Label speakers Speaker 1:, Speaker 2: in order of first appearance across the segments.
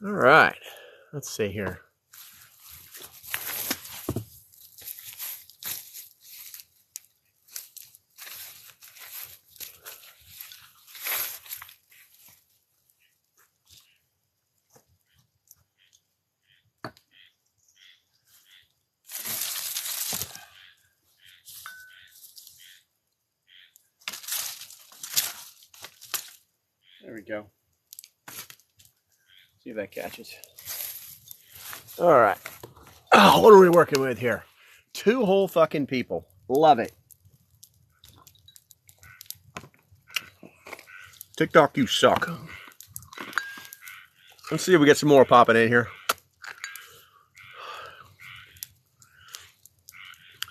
Speaker 1: All right, let's see here. There we go. See if that catches. All right. Oh, what are we working with here? 2 whole fucking people. Love it. TikTok, you suck. Let's see if we get some more popping in here.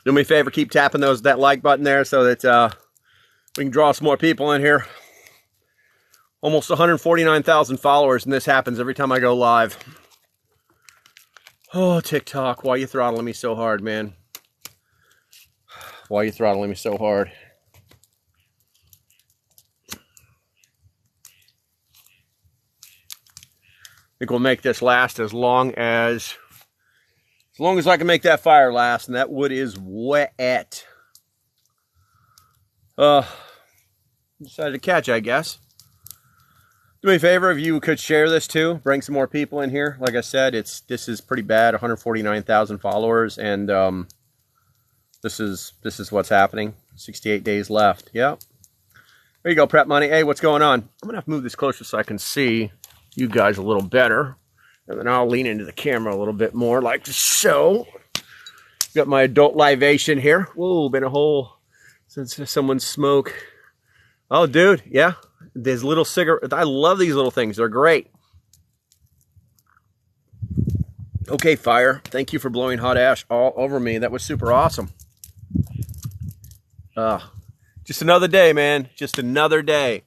Speaker 1: Do me a favor, keep tapping that like button there so that we can draw some more people in here. Almost 149,000 followers, and this happens every time I go live. Oh, TikTok, why are you throttling me so hard, man? Why are you throttling me so hard? I think we'll make this last as long as I can make that fire last, and that wood is wet. Decided to catch, I guess. Do me a favor, if you could share this too, bring some more people in here. Like I said, this is pretty bad, 149,000 followers, and this is what's happening. 68 days left. Yep. There you go, Prep Money. Hey, what's going on? I'm gonna have to move this closer so I can see you guys a little better, and then I'll lean into the camera a little bit more, like so. Got my adult libation here. Whoa, been a hole since someone's smoke. Oh, dude, yeah. These little cigarette, I love these little things. They're great. Okay, fire. Thank you for blowing hot ash all over me. That was super awesome. Just another day, man. Just another day.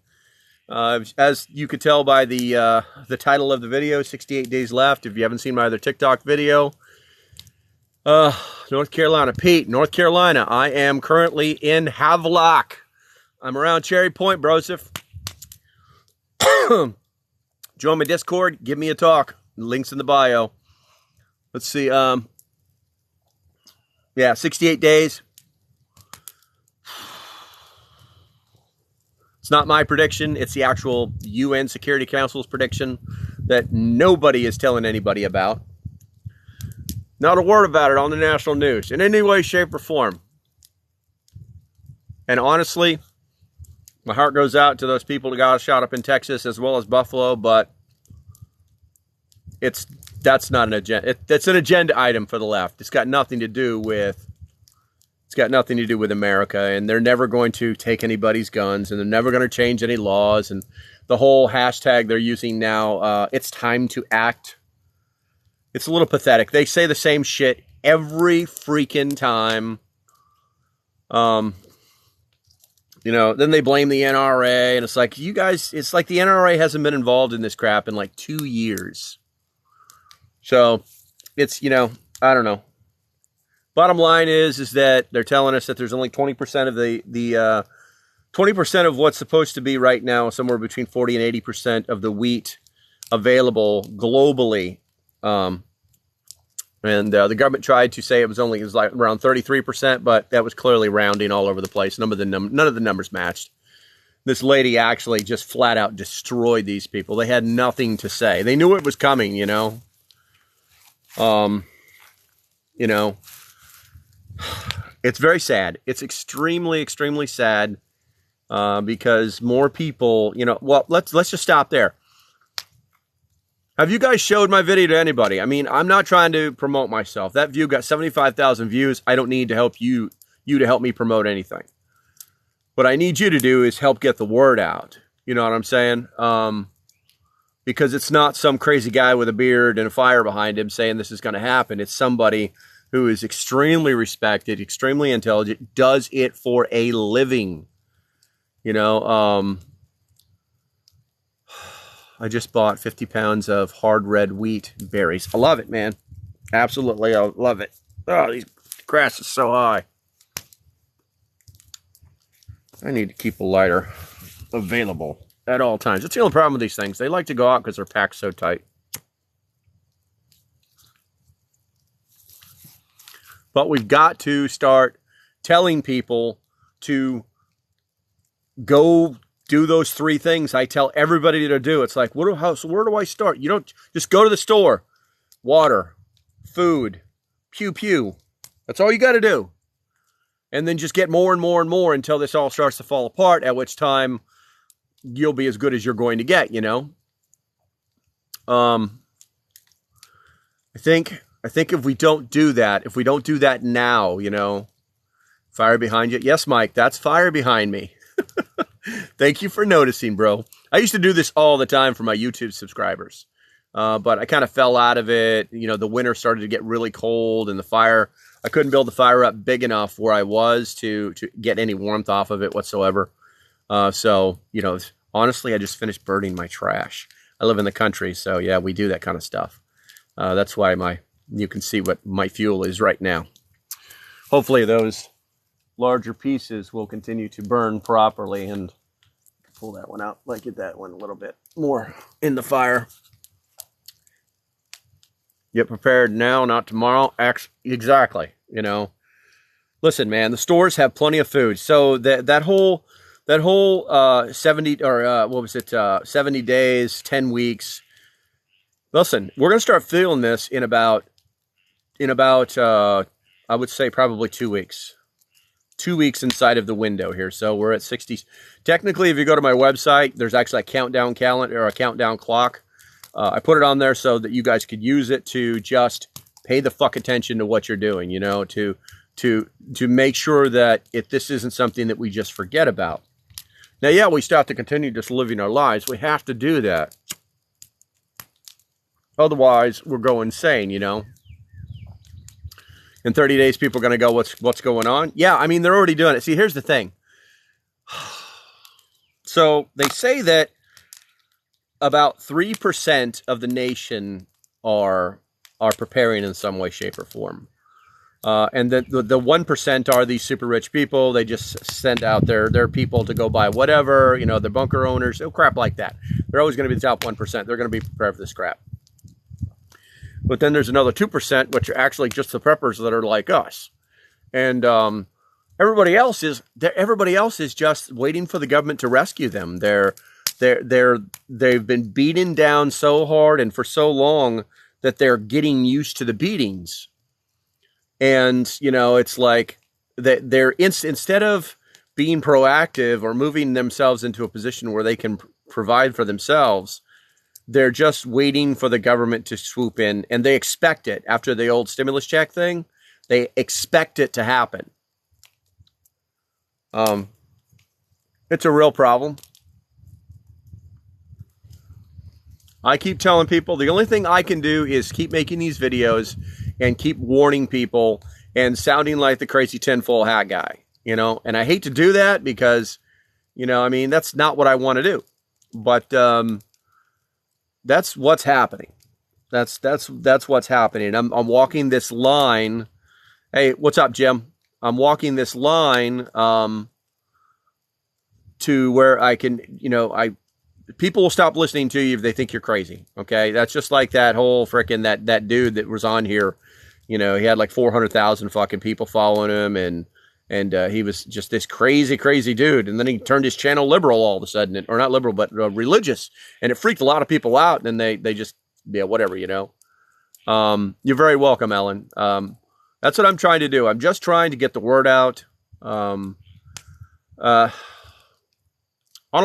Speaker 1: As you could tell by the title of the video, 68 days left. If you haven't seen my other TikTok video, North Carolina, Pete, North Carolina. I am currently in Havelock. I'm around Cherry Point, brosif. Join my Discord. Give me a talk. Links in the bio. Let's see. Yeah, 68 days. It's not my prediction. It's the actual UN Security Council's prediction that nobody is telling anybody about. Not a word about it on the national news in any way, shape, or form. And honestly, my heart goes out to those people that got shot up in Texas as well as Buffalo, but that's not an agenda. That's an agenda item for the left. It's got nothing to do with America, and they're never going to take anybody's guns, and they're never going to change any laws. And the whole hashtag they're using now, it's time to act. It's a little pathetic. They say the same shit every freaking time. You know, then they blame the NRA, and it's like, you guys, it's like the NRA hasn't been involved in this crap in like 2 years. So it's, you know, I don't know. Bottom line is that they're telling us that there's only 20% of the 20% of what's supposed to be right now, somewhere between 40 and 80% of the wheat available globally. And the government tried to say it was like around 33%, but that was clearly rounding all over the place. None of the numbers matched. This lady actually just flat out destroyed these people. They had nothing to say. They knew it was coming, you know. You know, it's very sad. It's extremely, extremely sad because more people, you know. Well, let's just stop there. Have you guys showed my video to anybody? I mean, I'm not trying to promote myself. That view got 75,000 views. I don't need to help you to help me promote anything. What I need you to do is help get the word out. You know what I'm saying? Because it's not some crazy guy with a beard and a fire behind him saying this is going to happen. It's somebody who is extremely respected, extremely intelligent, does it for a living. You know, I just bought 50 pounds of hard red wheat berries. I love it, man. Absolutely, I love it. Oh, these grass is so high. I need to keep a lighter available at all times. That's the only problem with these things. They like to go out because they're packed so tight. But we've got to start telling people to go do those 3 things I tell everybody to do. It's like, where do I start? You don't just go to the store. Water, food, pew pew. That's all you got to do. And then just get more and more and more until this all starts to fall apart, at which time you'll be as good as you're going to get, you know? I think if we don't do that now, you know, fire behind you. Yes, Mike, that's fire behind me. Thank you for noticing, bro. I used to do this all the time for my YouTube subscribers. But I kind of fell out of it. You know, the winter started to get really cold, and I couldn't build the fire up big enough where I was to get any warmth off of it whatsoever. So, you know, honestly, I just finished burning my trash. I live in the country, so yeah, we do that kind of stuff. That's why you can see what my fuel is right now. Hopefully those larger pieces will continue to burn properly, and pull that one out, like get that one a little bit more in the fire. Get prepared now, not tomorrow. Exactly. You know, listen, man, the stores have plenty of food. So that whole 70 or what was it? 70 days, 10 weeks. Listen, we're going to start feeling this in about I would say probably 2 weeks. 2 weeks inside of the window here. So we're at 60. Technically, if you go to my website, there's actually a countdown calendar or a countdown clock. I put it on there so that you guys could use it to just pay the fuck attention to what you're doing, you know, to make sure that if this isn't something that we just forget about. Now, yeah, we still have to continue just living our lives. We have to do that. Otherwise, we'll go insane, you know. In 30 days, people are going to go, what's going on? Yeah, I mean, they're already doing it. See, here's the thing. So they say that about 3% of the nation are preparing in some way, shape, or form. And the 1% are these super rich people. They just send out their people to go buy whatever, you know, the bunker owners, crap like that. They're always going to be the top 1%. They're going to be prepared for this crap. But then there's another 2%, which are actually just the preppers that are like us. And everybody else is just waiting for the government to rescue them. They've been beaten down so hard and for so long that they're getting used to the beatings. And, you know, it's like they're instead of being proactive or moving themselves into a position where they can provide for themselves, they're just waiting for the government to swoop in, and they expect it. After the old stimulus check thing, they expect it to happen. It's a real problem. I keep telling people the only thing I can do is keep making these videos and keep warning people and sounding like the crazy tinfoil hat guy, you know. And I hate to do that because, you know, I mean, that's not what I want to do. But that's what's happening. That's what's happening. I'm walking this line. Hey, what's up, Jim? I'm walking this line to where I can, you know, people will stop listening to you if they think you're crazy. Okay, that's just like that whole frickin' that dude that was on here. You know, he had like 400,000 fucking people following him, and he was just this crazy dude. And then he turned his channel liberal all of a sudden, or not liberal, but religious, and it freaked a lot of people out. And then they just, yeah, whatever, you know. You're very welcome, Ellen. That's what I'm trying to do. I'm just trying to get the word out. On a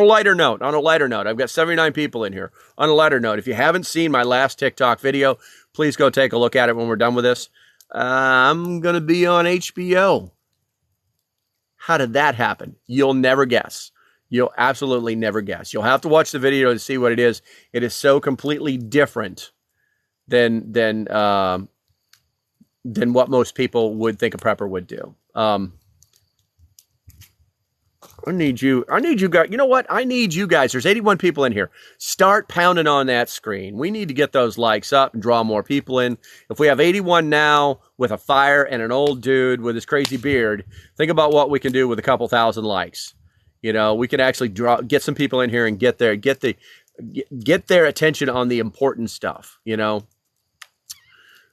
Speaker 1: lighter note, I've got 79 people in here. On a lighter note, if you haven't seen my last TikTok video, please go take a look at it when we're done with this. I'm going to be on HBO. How did that happen? You'll never guess. You'll absolutely never guess. You'll have to watch the video to see what it is. It is so completely different than what most people would think a prepper would do. I need you guys. You know what? I need you guys. There's 81 people in here. Start pounding on that screen. We need to get those likes up and draw more people in. If we have 81 now with a fire and an old dude with his crazy beard, think about what we can do with a couple thousand likes. You know, we can actually get some people in here and get their attention on the important stuff, you know.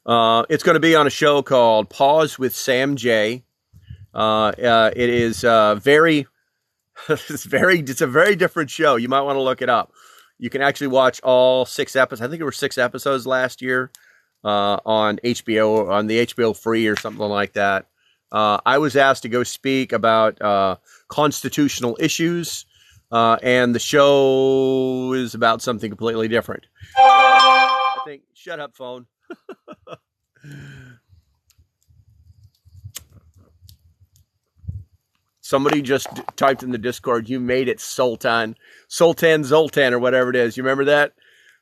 Speaker 1: It's going to be on a show called Pause with Sam J. It is very, it's a very different show. You might want to look it up. You can actually watch all 6 episodes. I think there were 6 episodes last year on HBO, on the HBO Free or something like that. I was asked to go speak about constitutional issues, and the show is about something completely different. I think, shut up, phone. Somebody just typed in the Discord, you made it, Sultan Zoltan, or whatever it is. You remember that?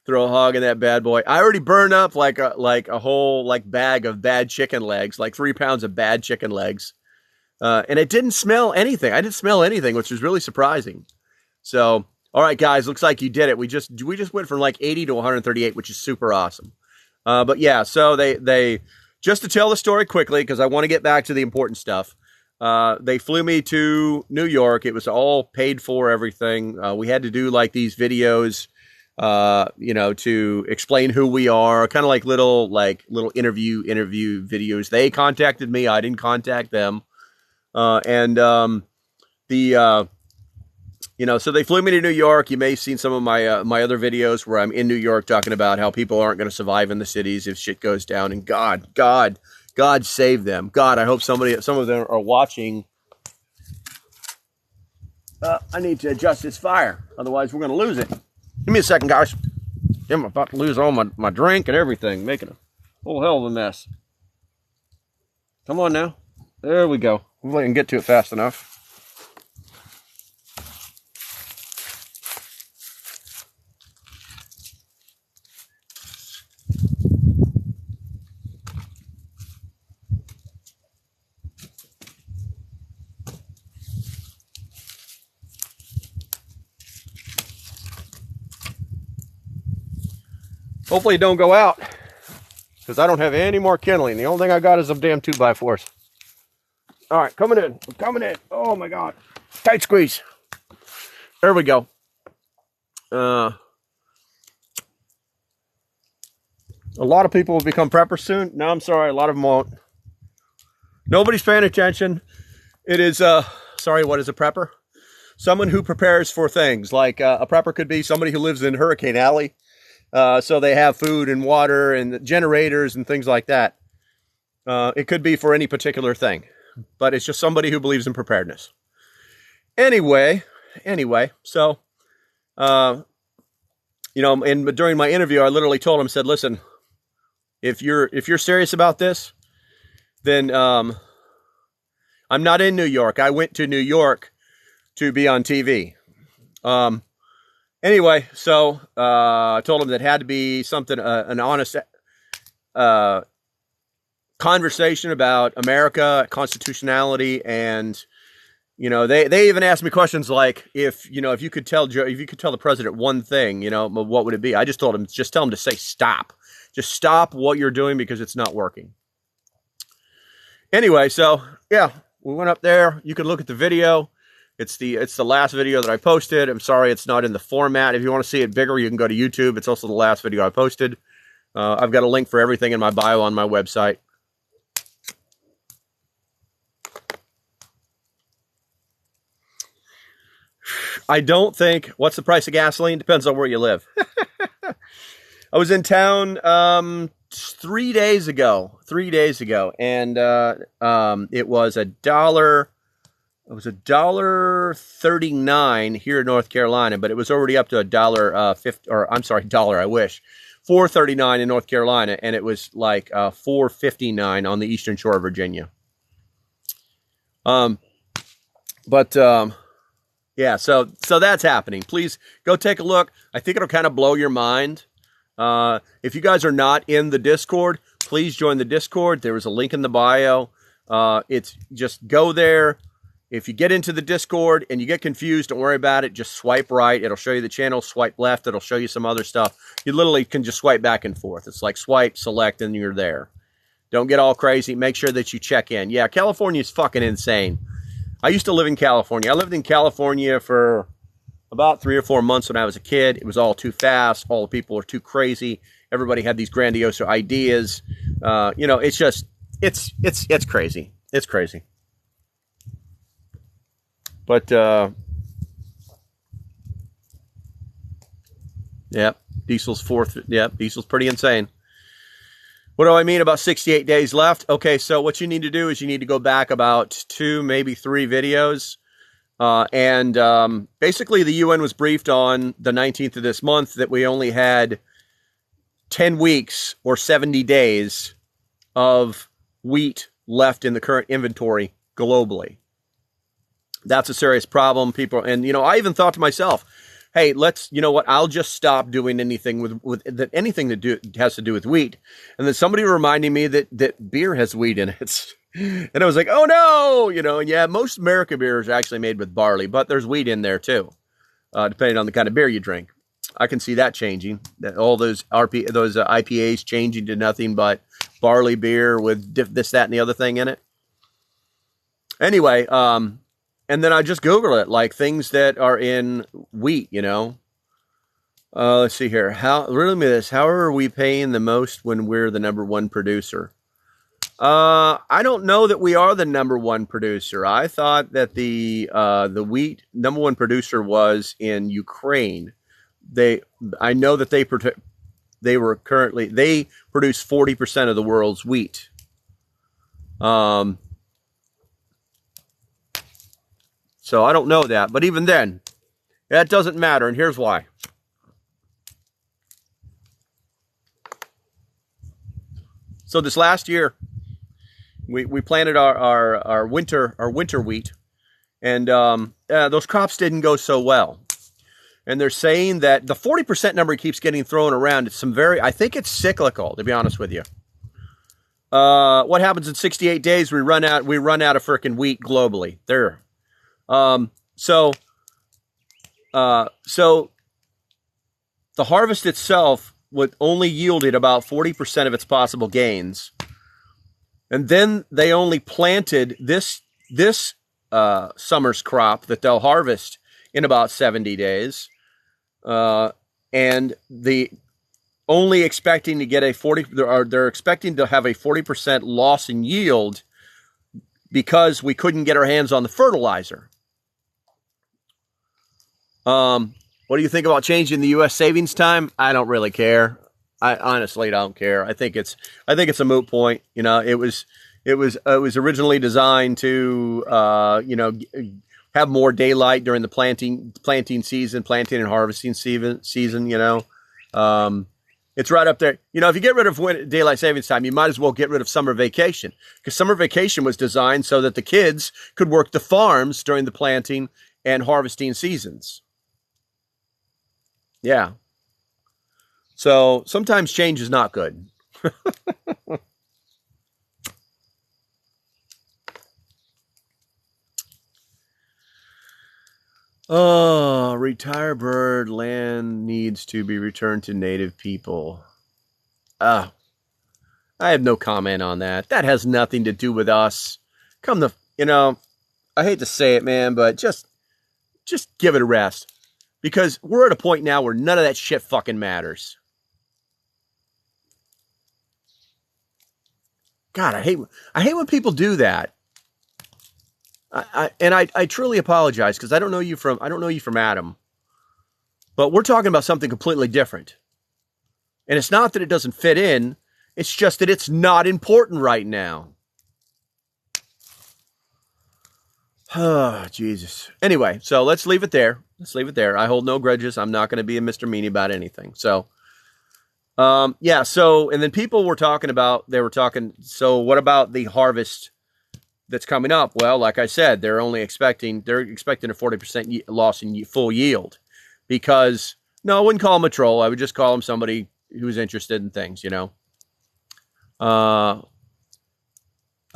Speaker 1: Throw a hog in that bad boy. I already burned up like a whole bag of bad chicken legs, like 3 pounds of bad chicken legs. And it didn't smell anything. I didn't smell anything, which was really surprising. So, all right, guys, looks like you did it. We just went from like 80 to 138, which is super awesome. But yeah, so they just to tell the story quickly, because I want to get back to the important stuff. They flew me to New York. It was all paid for, everything. We had to do like these videos, to explain who we are, kind of like little interview videos. They contacted me. I didn't contact them. So they flew me to New York. You may have seen some of my other videos where I'm in New York talking about how people aren't going to survive in the cities if shit goes down. And God save them. God, I hope some of them are watching. I need to adjust this fire. Otherwise, we're going to lose it. Give me a second, guys. I'm about to lose all my drink and everything, making a whole hell of a mess. Come on now. There we go. Hopefully I can get to it fast enough. Hopefully it don't go out, because I don't have any more kindling. The only thing I got is some damn 2x4s. All right, coming in. I'm coming in. Oh, my God. Tight squeeze. There we go. A lot of people will become preppers soon. No, I'm sorry. A lot of them won't. Nobody's paying attention. It is, sorry, what is a prepper? Someone who prepares for things. Like a prepper could be somebody who lives in Hurricane Alley. So they have food and water and generators and things like that. It could be for any particular thing, but it's just somebody who believes in preparedness. Anyway, so, during my interview, I literally told him, said, listen, if you're serious about this, then, I'm not in New York. I went to New York to be on TV. Anyway, so I told him that had to be something, an honest conversation about America, constitutionality, and they even asked me questions like, if you could tell the president one thing, what would it be? I just told him, just tell him to say stop. Just stop what you're doing because it's not working. Anyway, so yeah, we went up there. You can look at the video. It's the last video that I posted. I'm sorry it's not in the format. If you want to see it bigger, you can go to YouTube. It's also the last video I posted. I've got a link for everything in my bio on my website. I don't think, what's the price of gasoline? Depends on where you live. I was in town 3 days ago, and it was $1. It was $1.39 here in North Carolina, but it was already up to $1.50, I wish, $4.39 in North Carolina, and it was like $4.59 on the Eastern Shore of Virginia. Yeah, so that's happening. Please go take a look. I think it'll kind of blow your mind. If you guys are not in the Discord, please join the Discord. There is a link in the bio. It's just go there. If you get into the Discord and you get confused, don't worry about it. Just swipe right. It'll show you the channel. Swipe left. It'll show you some other stuff. You literally can just swipe back and forth. It's like swipe, select, and you're there. Don't get all crazy. Make sure that you check in. Yeah, California is fucking insane. I used to live in California. I lived in California for about 3 or 4 months when I was a kid. It was all too fast. All the people were too crazy. Everybody had these grandiose ideas. You know, it's just, it's crazy. It's crazy. But, yep, diesel's fourth. Yep, diesel's pretty insane. What do I mean about 68 days left? Okay, so what you need to do is you need to go back about 2, maybe 3 videos. Basically the UN was briefed on the 19th of this month that we only had 10 weeks or 70 days of wheat left in the current inventory globally. That's a serious problem, people. And, you know, I even thought to myself, hey, you know what? I'll just stop doing anything with anything that has to do with wheat. And then somebody reminded me that beer has wheat in it. And I was like, oh no, you know, and yeah, most American beer is actually made with barley, but there's wheat in there too, depending on the kind of beer you drink. I can see that changing, that all those IPAs changing to nothing but barley beer with this, that, and the other thing in it. Anyway, and then I just Google it, like things that are in wheat, you know. Let's see here. How are we paying the most when we're the #1 producer? I don't know that we are the #1 producer. I thought that the wheat #1 producer was in Ukraine. I know that they produce 40% of the world's wheat. So I don't know that, but even then, that doesn't matter, and here's why. So this last year, we planted our winter wheat, and those crops didn't go so well. And they're saying that the 40% number keeps getting thrown around. It's I think it's cyclical, to be honest with you. What happens in 68 days? We run out of freaking wheat globally. So the harvest itself would only yielded about 40% of its possible gains. And then they only planted this summer's crop that they'll harvest in about 70 days. And only expecting to get they're expecting to have a 40% loss in yield because we couldn't get our hands on the fertilizer. What do you think about changing the U.S. savings time? I don't really care. I honestly don't care. I think it's a moot point. You know, it was originally designed to have more daylight during the planting and harvesting season. You know, it's right up there. You know, if you get rid of daylight savings time, you might as well get rid of summer vacation, because summer vacation was designed so that the kids could work the farms during the planting and harvesting seasons. Yeah. So sometimes change is not good. Oh, retire bird land needs to be returned to native people. I have no comment on that. That has nothing to do with us. I hate to say it, man, but just give it a rest. Because we're at a point now where none of that shit fucking matters. God, I hate when people do that. I truly apologize, because I don't know you from Adam. But we're talking about something completely different. And it's not that it doesn't fit in, it's just that it's not important right now. Oh, Jesus. Anyway, so let's leave it there. I hold no grudges. I'm not going to be a Mr. Meanie about anything. So, yeah. So, and then people were talking, so what about the harvest that's coming up? Well, like I said, they're expecting a 40% loss in full yield, because, no, I wouldn't call him a troll. I would just call him somebody who's interested in things, you know.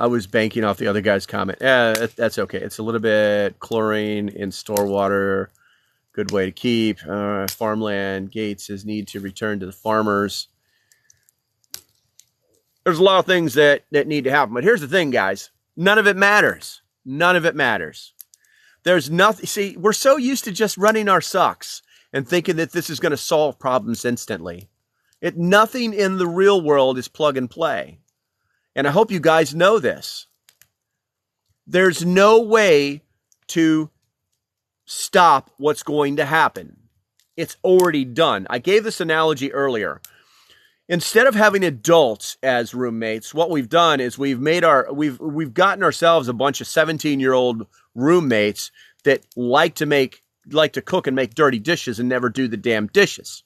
Speaker 1: I was banking off the other guy's comment. That's okay. It's a little bit chlorine in store water. Good way to keep. Farmland Gates says need to return to the farmers. There's a lot of things that need to happen. But here's the thing, guys. None of it matters. None of it matters. There's nothing. See, we're so used to just running our sucks and thinking that this is going to solve problems instantly. Nothing in the real world is plug and play. and I hope you guys know this, there's no way to stop what's going to happen. It's already done. I gave this analogy earlier. Instead of having adults as roommates, what we've done is we've gotten ourselves a bunch of 17-year-old roommates that like to cook and make dirty dishes and never do the damn dishes.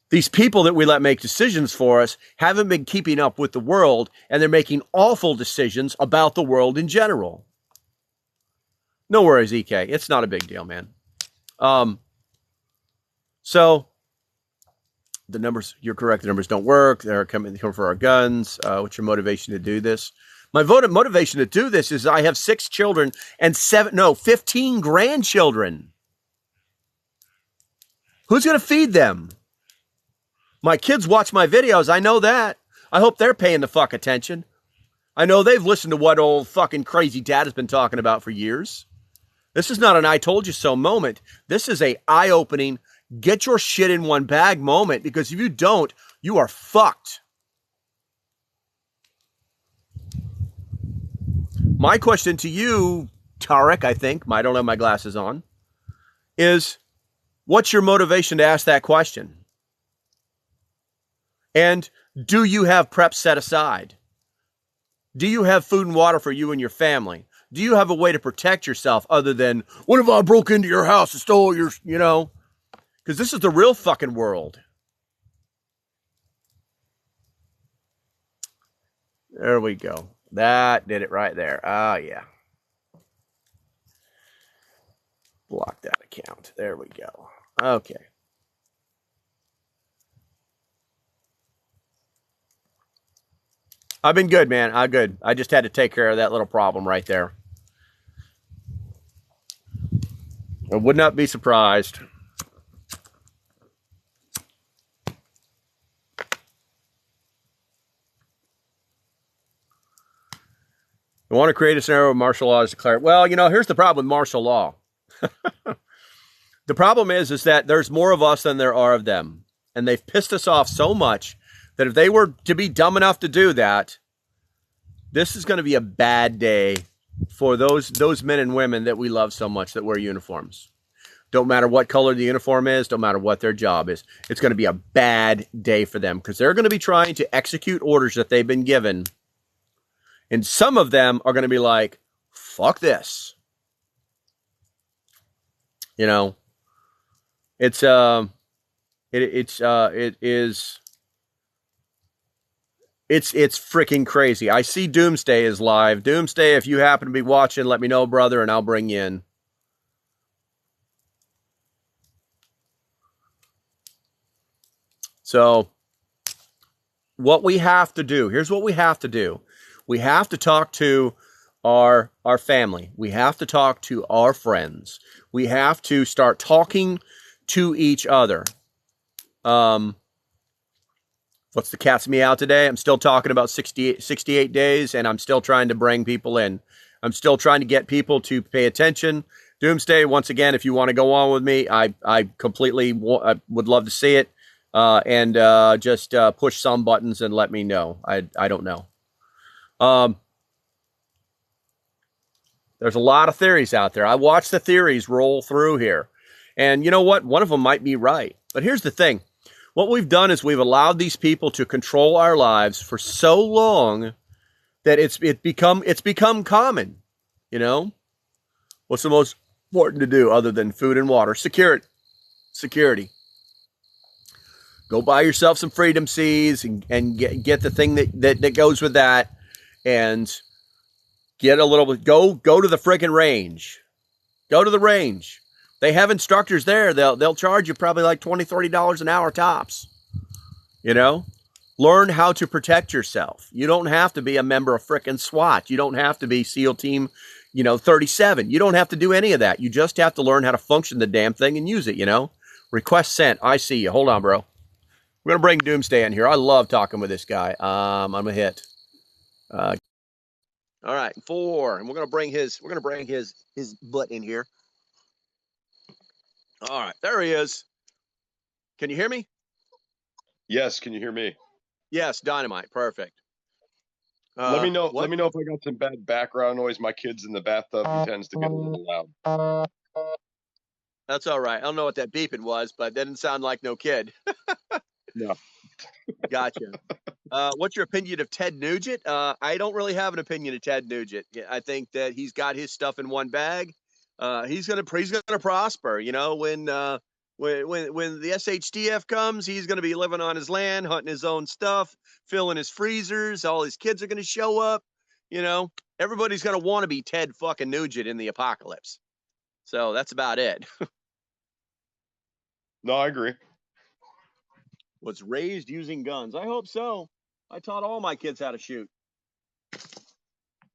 Speaker 1: These people that we let make decisions for us haven't been keeping up with the world, and they're making awful decisions about the world in general. No worries, EK. It's not a big deal, man. So the numbers, you're correct. The numbers don't work. They're coming for our guns. What's your motivation to do this? My motivation to do this is I have 6 children and 15 grandchildren. Who's going to feed them? My kids watch my videos. I know that. I hope they're paying the fuck attention. I know they've listened to what old fucking crazy dad has been talking about for years. This is not an I told you so moment. This is a eye-opening, get your shit in one bag moment, because if you don't, you are fucked. My question to you, Tarek, I think, I don't have my glasses on, is what's your motivation to ask that question? And do you have prep set aside? Do you have food and water for you and your family? Do you have a way to protect yourself other than, what if I broke into your house and stole your, because this is the real fucking world. There we go. That did it right there. Oh, yeah. Block that account. There we go. Okay. I've been good, man. I'm good. I just had to take care of that little problem right there. I would not be surprised. I want to create a scenario where martial law is declared. Well, here's the problem with martial law. The problem is that there's more of us than there are of them. And they've pissed us off so much that if they were to be dumb enough to do that, this is going to be a bad day for those men and women that we love so much that wear uniforms. Don't matter what color the uniform is, don't matter what their job is. It's going to be a bad day for them because they're going to be trying to execute orders that they've been given. And some of them are going to be like, fuck this. It's freaking crazy. I see Doomsday is live. Doomsday, if you happen to be watching, let me know, brother, and I'll bring you in. So what we have to do, here's what we have to do. We have to talk to our family. We have to talk to our friends. We have to start talking to each other. What's the cat's meow today? I'm still talking about 68 days, and I'm still trying to bring people in. I'm still trying to get people to pay attention. Doomsday, once again, if you want to go on with me, I completely would love to see it. And just push some buttons and let me know. I don't know. There's a lot of theories out there. I watch the theories roll through here. And you know what? One of them might be right. But here's the thing. What we've done is we've allowed these people to control our lives for so long that it's become common. What's the most important to do other than food and water? Security. Go buy yourself some Freedom Seas and get the thing that goes with that, and get a little bit. Go to the freaking range. Go to the range. They have instructors there. They'll charge you probably like $20, $30 an hour tops. Learn how to protect yourself. You don't have to be a member of frickin' SWAT. You don't have to be SEAL Team, 37. You don't have to do any of that. You just have to learn how to function the damn thing and use it. Request sent. I see you. Hold on, bro. We're going to bring Doomsday in here. I love talking with this guy. I'm going to hit. All right, 4. And we're going to bring his butt in here. All right, there he is. Can you hear me?
Speaker 2: Yes, can you hear me?
Speaker 1: Yes, dynamite. Perfect. What?
Speaker 2: Let me know if I got some bad background noise. My kid's in the bathtub. He tends to get a little loud.
Speaker 1: That's all right. I don't know what that beeping was, but that didn't sound like no kid.
Speaker 2: No.
Speaker 1: Gotcha. What's your opinion of Ted Nugent? I don't really have an opinion of Ted Nugent. I think that he's got his stuff in one bag. He's gonna prosper. You know, when the SHTF comes, he's gonna be living on his land, hunting his own stuff, filling his freezers. All his kids are gonna show up. You know, everybody's gonna want to be Ted fucking Nugent in the apocalypse. So that's about it.
Speaker 2: No, I agree.
Speaker 1: Was raised using guns. I hope so. I taught all my kids how to shoot.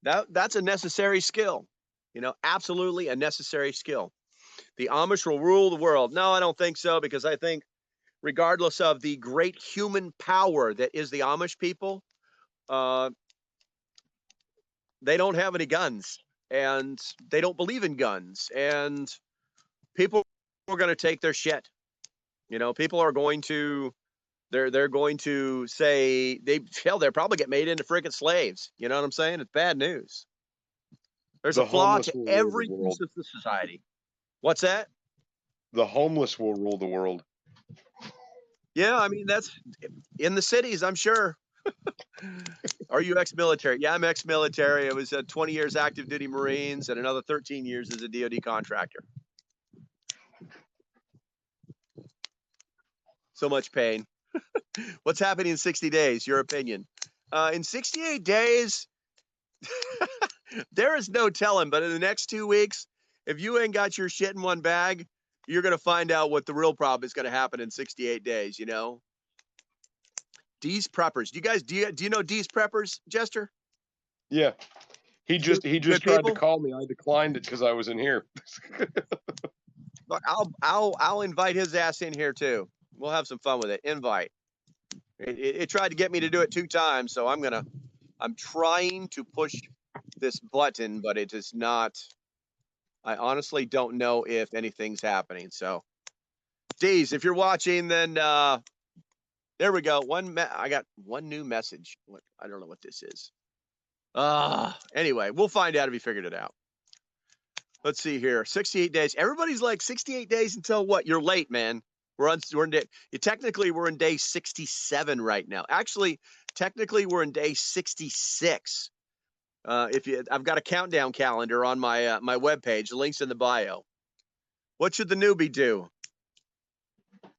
Speaker 1: That's a necessary skill. You know, absolutely a necessary skill. The Amish will rule the world. No, I don't think so, because I think regardless of the great human power that is the Amish people, uh, they don't have any guns, and they don't believe in guns, and people are going to take their shit. You know, people are going to they're going to say they'll probably get made into freaking slaves. You know what I'm saying? It's bad news. There's a
Speaker 2: The
Speaker 1: flaw
Speaker 2: homeless
Speaker 1: to
Speaker 2: will rule the
Speaker 1: every piece
Speaker 2: world.
Speaker 1: of the society. What's that?
Speaker 2: The homeless will rule the world.
Speaker 1: Yeah, I mean that's in the cities, I'm sure. Are you ex-military? Yeah, I'm ex-military. I was 20 years active duty Marines and another 13 years as a DoD contractor. So much pain. What's happening in 60 days? Your opinion? In 68 days, there is no telling. But in the next 2 weeks, if you ain't got your shit in one bag, you're going to find out what the real problem is going to happen in 68 days. You know, D's preppers. Do you know D's preppers, Jester?
Speaker 2: Yeah. He
Speaker 1: Good
Speaker 2: just tried to
Speaker 1: people.
Speaker 2: call me. I declined it because I was in here.
Speaker 1: Look, I'll invite his ass in here too. We'll have some fun with it. Invite. It tried to get me to do it 2 times, so I'm trying to push this button, but it is not. I honestly don't know if anything's happening. So, D's, if you're watching, then there we go. I got one new message. What I don't know what this is. Anyway, we'll find out if he figured it out. Let's see here. 68 days. Everybody's like 68 days until what? You're late, man. We're in day, technically we're in day 67 right now. Actually, technically we're in day 66. I've got a countdown calendar on my webpage. The link's in the bio. What should the newbie do?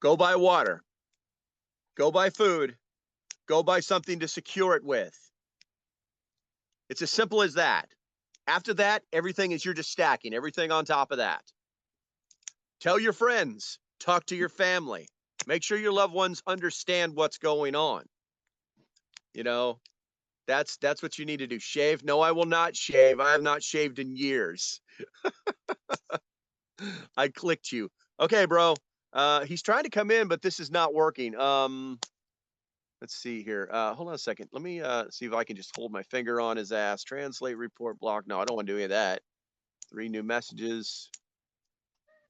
Speaker 1: Go buy water. Go buy food. Go buy something to secure it with. It's as simple as that. After that, everything is you're just stacking everything on top of that. Tell your friends. Talk to your family. Make sure your loved ones understand what's going on. You know, that's what you need to do. Shave? No, I will not shave. I have not shaved in years. I clicked you. Okay, bro. He's trying to come in, but this is not working. Let's see here. Hold on a second. Let me see if I can just hold my finger on his ass. Translate, report, block. No, I don't want to do any of that. 3 new messages.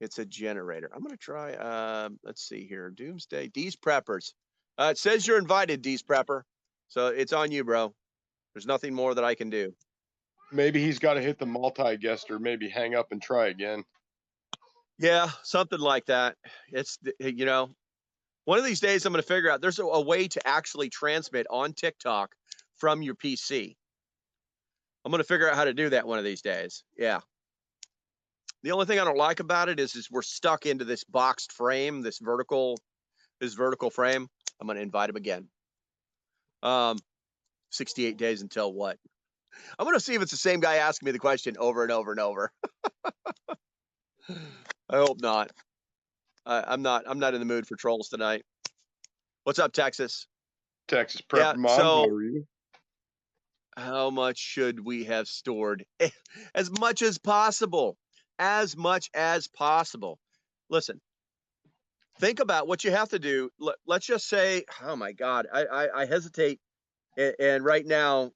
Speaker 1: It's a generator. I'm going to try, let's see here. Doomsday. D's Preppers. It says you're invited, D's Prepper. So it's on you, bro. There's nothing more that I can do.
Speaker 2: Maybe he's got to hit the multi-guest or maybe hang up and try again.
Speaker 1: Yeah, something like that. It's, one of these days I'm going to figure out there's a way to actually transmit on TikTok from your PC. I'm going to figure out how to do that one of these days. Yeah. The only thing I don't like about it is we're stuck into this boxed frame, this vertical frame. I'm going to invite him again. 68 days until what? I'm going to see if it's the same guy asking me the question over and over and over. I hope not. I'm not in the mood for trolls tonight. What's up, Texas?
Speaker 2: Texas Prepper
Speaker 1: Yeah,
Speaker 2: Mom,
Speaker 1: so
Speaker 2: how are you?
Speaker 1: how much should we have stored? As much as possible. As much as possible. Listen, think about what you have to do. Let's just say, oh my God, I hesitate. And right now,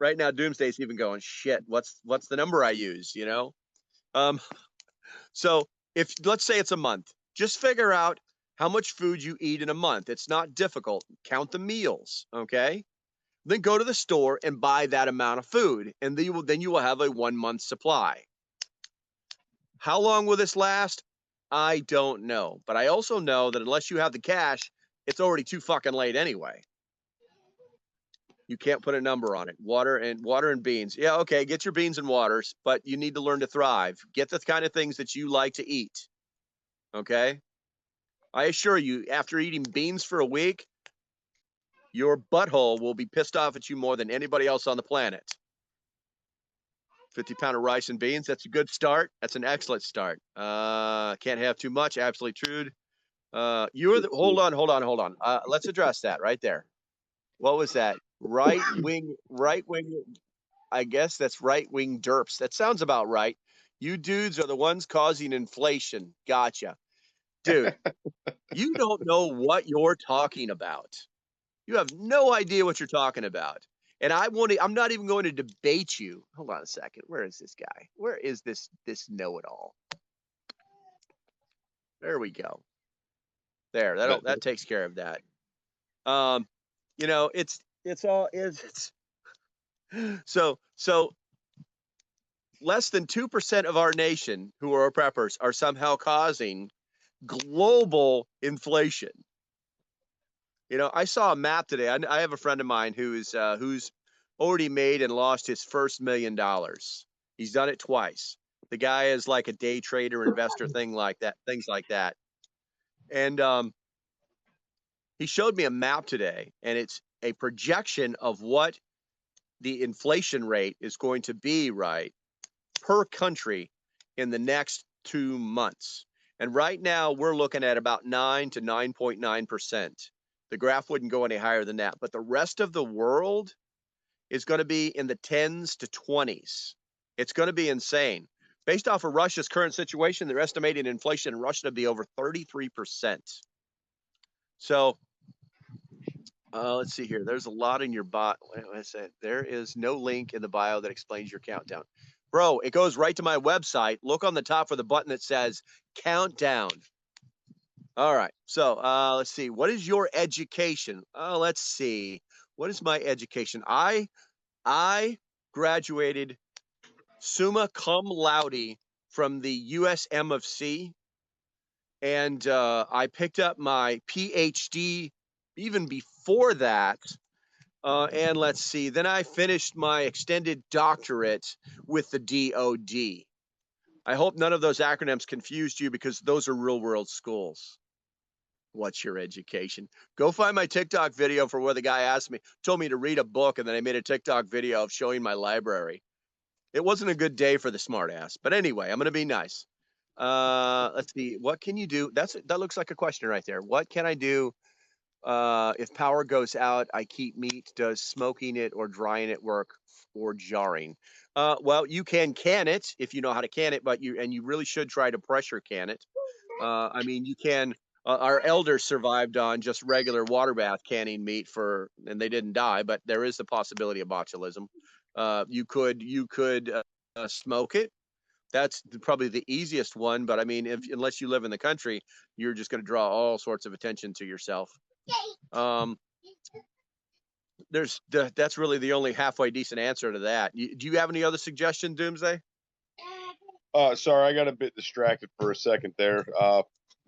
Speaker 1: Doomsday's even going, shit, what's the number I use, you know? So if let's say it's a month, just figure out how much food you eat in a month. It's not difficult. Count the meals, okay? then go to the store and buy that amount of food, and then you will have a 1 month supply. How long will this last? I don't know, but I also know that unless you have the cash, it's already too fucking late anyway. You can't put a number on it. Water and beans. Yeah, okay, get your beans and waters, but you need to learn to thrive. Get the kind of things that you like to eat. Okay? I assure you, after eating beans for a week, your butthole will be pissed off at you more than anybody else on the planet. 50-pound of rice and beans, that's a good start. That's an excellent start. Can't have too much, absolutely true. Hold on. Let's address that right there. What was that? Right wing. I guess that's right wing derps. That sounds about right. You dudes are the ones causing inflation. Gotcha. Dude, you don't know what you're talking about. You have no idea what you're talking about. And I'm not even going to debate you. Hold on a second. Where is this guy? Where is this know-it-all? There we go. There. That takes care of that. It's so less than 2% of our nation who are preppers are somehow causing global inflation. I saw a map today. I have a friend of mine who's already made and lost his first $1 million. He's done it twice. The guy is like a day trader, investor, things like that. And he showed me a map today, and it's a projection of what the inflation rate is going to be, right, per country in the next 2 months. And right now, we're looking at about 9 to 9.9%. The graph wouldn't go any higher than that. But the rest of the world is going to be in the 10s to 20s. It's going to be insane. Based off of Russia's current situation, they're estimating inflation in Russia to be over 33%. So let's see here. There's a lot in your bio. There is no link in the bio that explains your countdown. Bro, it goes right to my website. Look on the top for the button that says countdown. All right. So let's see. What is your education? Let's see. What is my education? I graduated summa cum laude from the USM of C, and I picked up my PhD even before that. And let's see. Then I finished my extended doctorate with the DOD. I hope none of those acronyms confused you, because those are real world schools. What's your education? Go find my TikTok video for where the guy told me to read a book, and then I made a TikTok video of showing my library. It wasn't a good day for the smartass. But anyway, I'm going to be nice. Let's see. What can you do? That looks like a question right there. What can I do if power goes out? I keep meat. Does smoking it or drying it work, or jarring? Well, you can it if you know how to can it, but you really should try to pressure can it. I mean, you can. Our elders survived on just regular water bath canning meat and they didn't die, but there is the possibility of botulism. You could smoke it. That's probably the easiest one. But I mean, unless you live in the country, you're just going to draw all sorts of attention to yourself. That's really the only halfway decent answer to that. Do you have any other suggestion, Doomsday?
Speaker 2: Sorry, I got a bit distracted for a second there.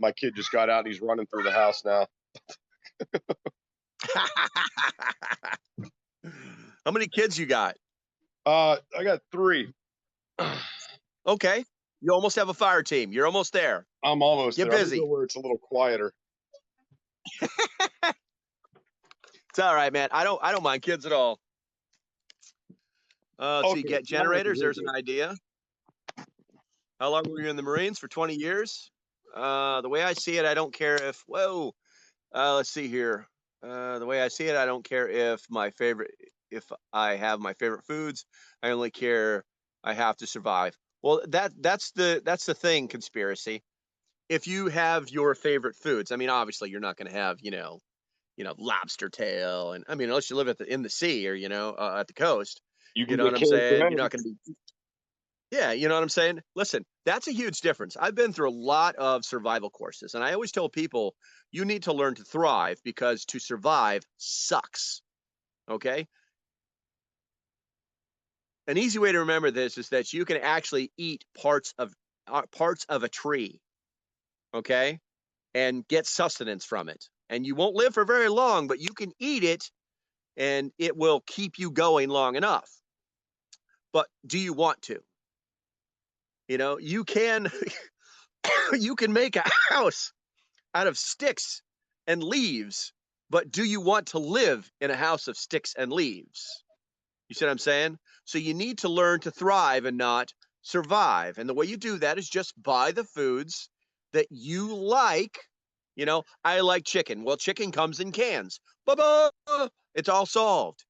Speaker 2: My kid just got out and he's running through the house now.
Speaker 1: How many kids you got?
Speaker 2: I got 3.
Speaker 1: Okay. You almost have a fire team. You're almost there.
Speaker 2: I'm almost
Speaker 1: Get
Speaker 2: there.
Speaker 1: busy.
Speaker 2: I'm where it's a little quieter.
Speaker 1: It's all right, man. I don't mind kids at all. Let's see. Get generators. There's an idea. How long were you in the Marines? For 20 years? The way I see it, I don't care if. Whoa. Let's see here. The way I see it, I don't care if I have my favorite foods. I only care I have to survive. Well, that's the thing, conspiracy. If you have your favorite foods, I mean, obviously you're not going to have, lobster tail, and I mean, unless you live in the sea or at the coast, you know what I'm saying. You're not going to be. Yeah, you know what I'm saying? Listen, that's a huge difference. I've been through a lot of survival courses, and I always tell people you need to learn to thrive, because to survive sucks. Okay? an easy way to remember this is that you can actually eat parts of a tree, okay, and get sustenance from it. And you won't live for very long, but you can eat it and it will keep you going long enough. But do you want to? You know, you can you can make a house out of sticks and leaves, but do you want to live in a house of sticks and leaves? You see what I'm saying? So you need to learn to thrive and not survive. And the way you do that is just buy the foods that you like. You know, I like chicken. Well, chicken comes in cans. Ba-ba! It's all solved.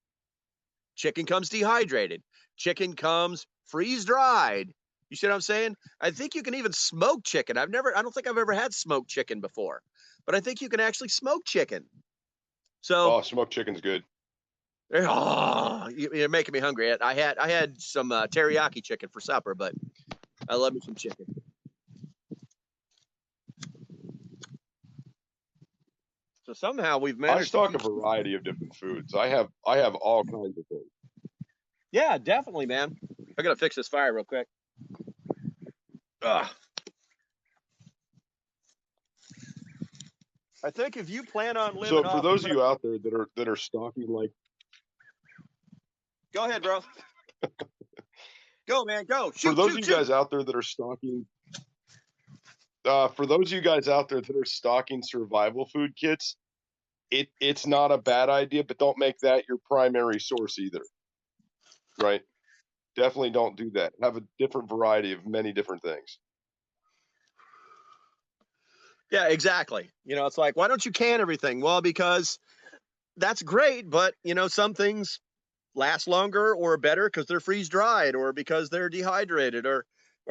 Speaker 1: Chicken comes dehydrated. Chicken comes freeze dried. You see what I'm saying? I think you can even smoke chicken. I don't think I've ever had smoked chicken before, but I think you can actually smoke chicken. So,
Speaker 2: Oh, smoked chicken's good.
Speaker 1: oh, you're making me hungry. I had some teriyaki chicken for supper, but I love me some chicken. So somehow we've
Speaker 2: I
Speaker 1: managed.
Speaker 2: stock a variety of different foods. I have all kinds of things.
Speaker 1: Yeah, definitely, man. I gotta fix this fire real quick. Ugh. I think if you plan on living
Speaker 2: So for those of you out there that are stocking like,
Speaker 1: go ahead, bro. Go, man, go. Shoot,
Speaker 2: for those
Speaker 1: shoot,
Speaker 2: of you guys out there that are stocking, for those of you guys out there that are stocking survival food kits, it's not a bad idea, but don't make that your primary source either. Right? Definitely don't do that. Have a different variety of many different things.
Speaker 1: Yeah, exactly. You know, it's like, why don't you can everything? Well, because that's great, but you know, some things last longer or better because they're freeze dried or because they're dehydrated or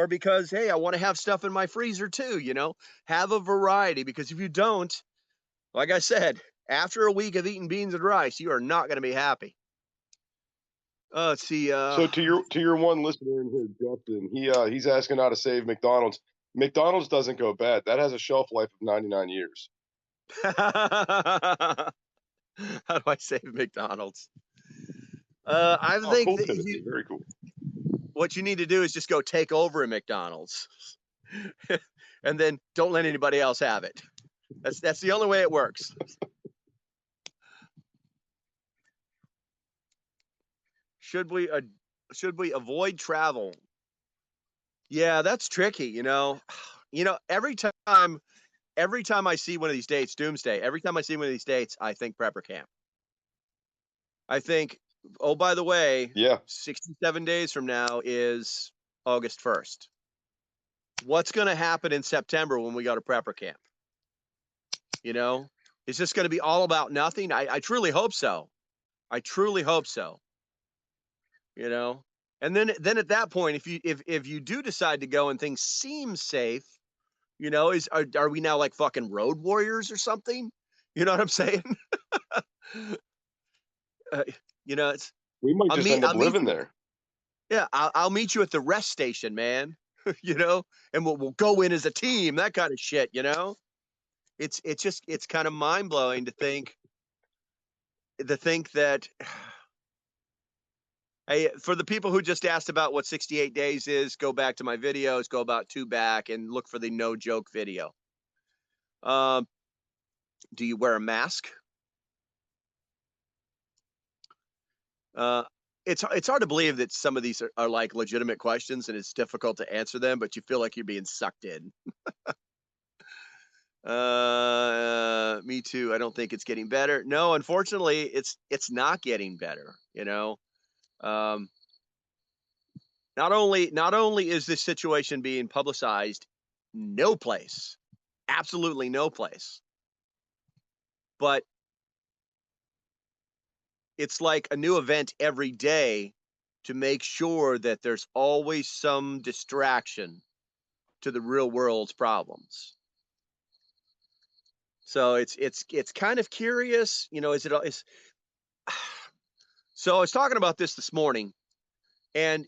Speaker 1: because hey, I want to have stuff in my freezer too, you know. Have a variety because if you don't, like I said, after a week of eating beans and rice, you are not going to be happy. Let's see.
Speaker 2: So to your one listener in here, Justin, he's asking how to save McDonald's. McDonald's doesn't go bad. That has a shelf life of 99 years.
Speaker 1: How do I save McDonald's? I
Speaker 2: Oh,
Speaker 1: think
Speaker 2: cool,
Speaker 1: that
Speaker 2: Timothy. Very cool.
Speaker 1: what you need to do is just go take over a McDonald's, and then don't let anybody else have it. That's the only way it works. Should we avoid travel? Yeah, that's tricky. You know, every time I see one of these dates, Doomsday. Every time I see one of these dates, I think prepper camp. I think, oh, by the way,
Speaker 2: Yeah.
Speaker 1: 67 days from now is August 1st. What's going to happen in September when we go to prepper camp? You know, is this going to be all about nothing? I truly hope so. I truly hope so. You know, and then at that point, if you do decide to go and things seem safe, you know, are we now like fucking road warriors or something? You know what I'm saying? You know,
Speaker 2: We might just end up living there.
Speaker 1: Yeah, I'll meet you at the rest station, man. You know, and we'll go in as a team, that kind of shit. You know, it's kind of mind blowing to think that. Hey, for the people who just asked about what 68 days is, go back to my videos, go about 2 back, and look for the no joke video. Do you wear a mask? It's hard to believe that some of these are like legitimate questions, and it's difficult to answer them, but you feel like you're being sucked in. Me too. I don't think it's getting better. No, unfortunately, it's not getting better. You know. Not only is this situation being publicized no place, absolutely no place, but it's like a new event every day to make sure that there's always some distraction to the real world's problems. So it's kind of curious, you know, so I was talking about this morning, and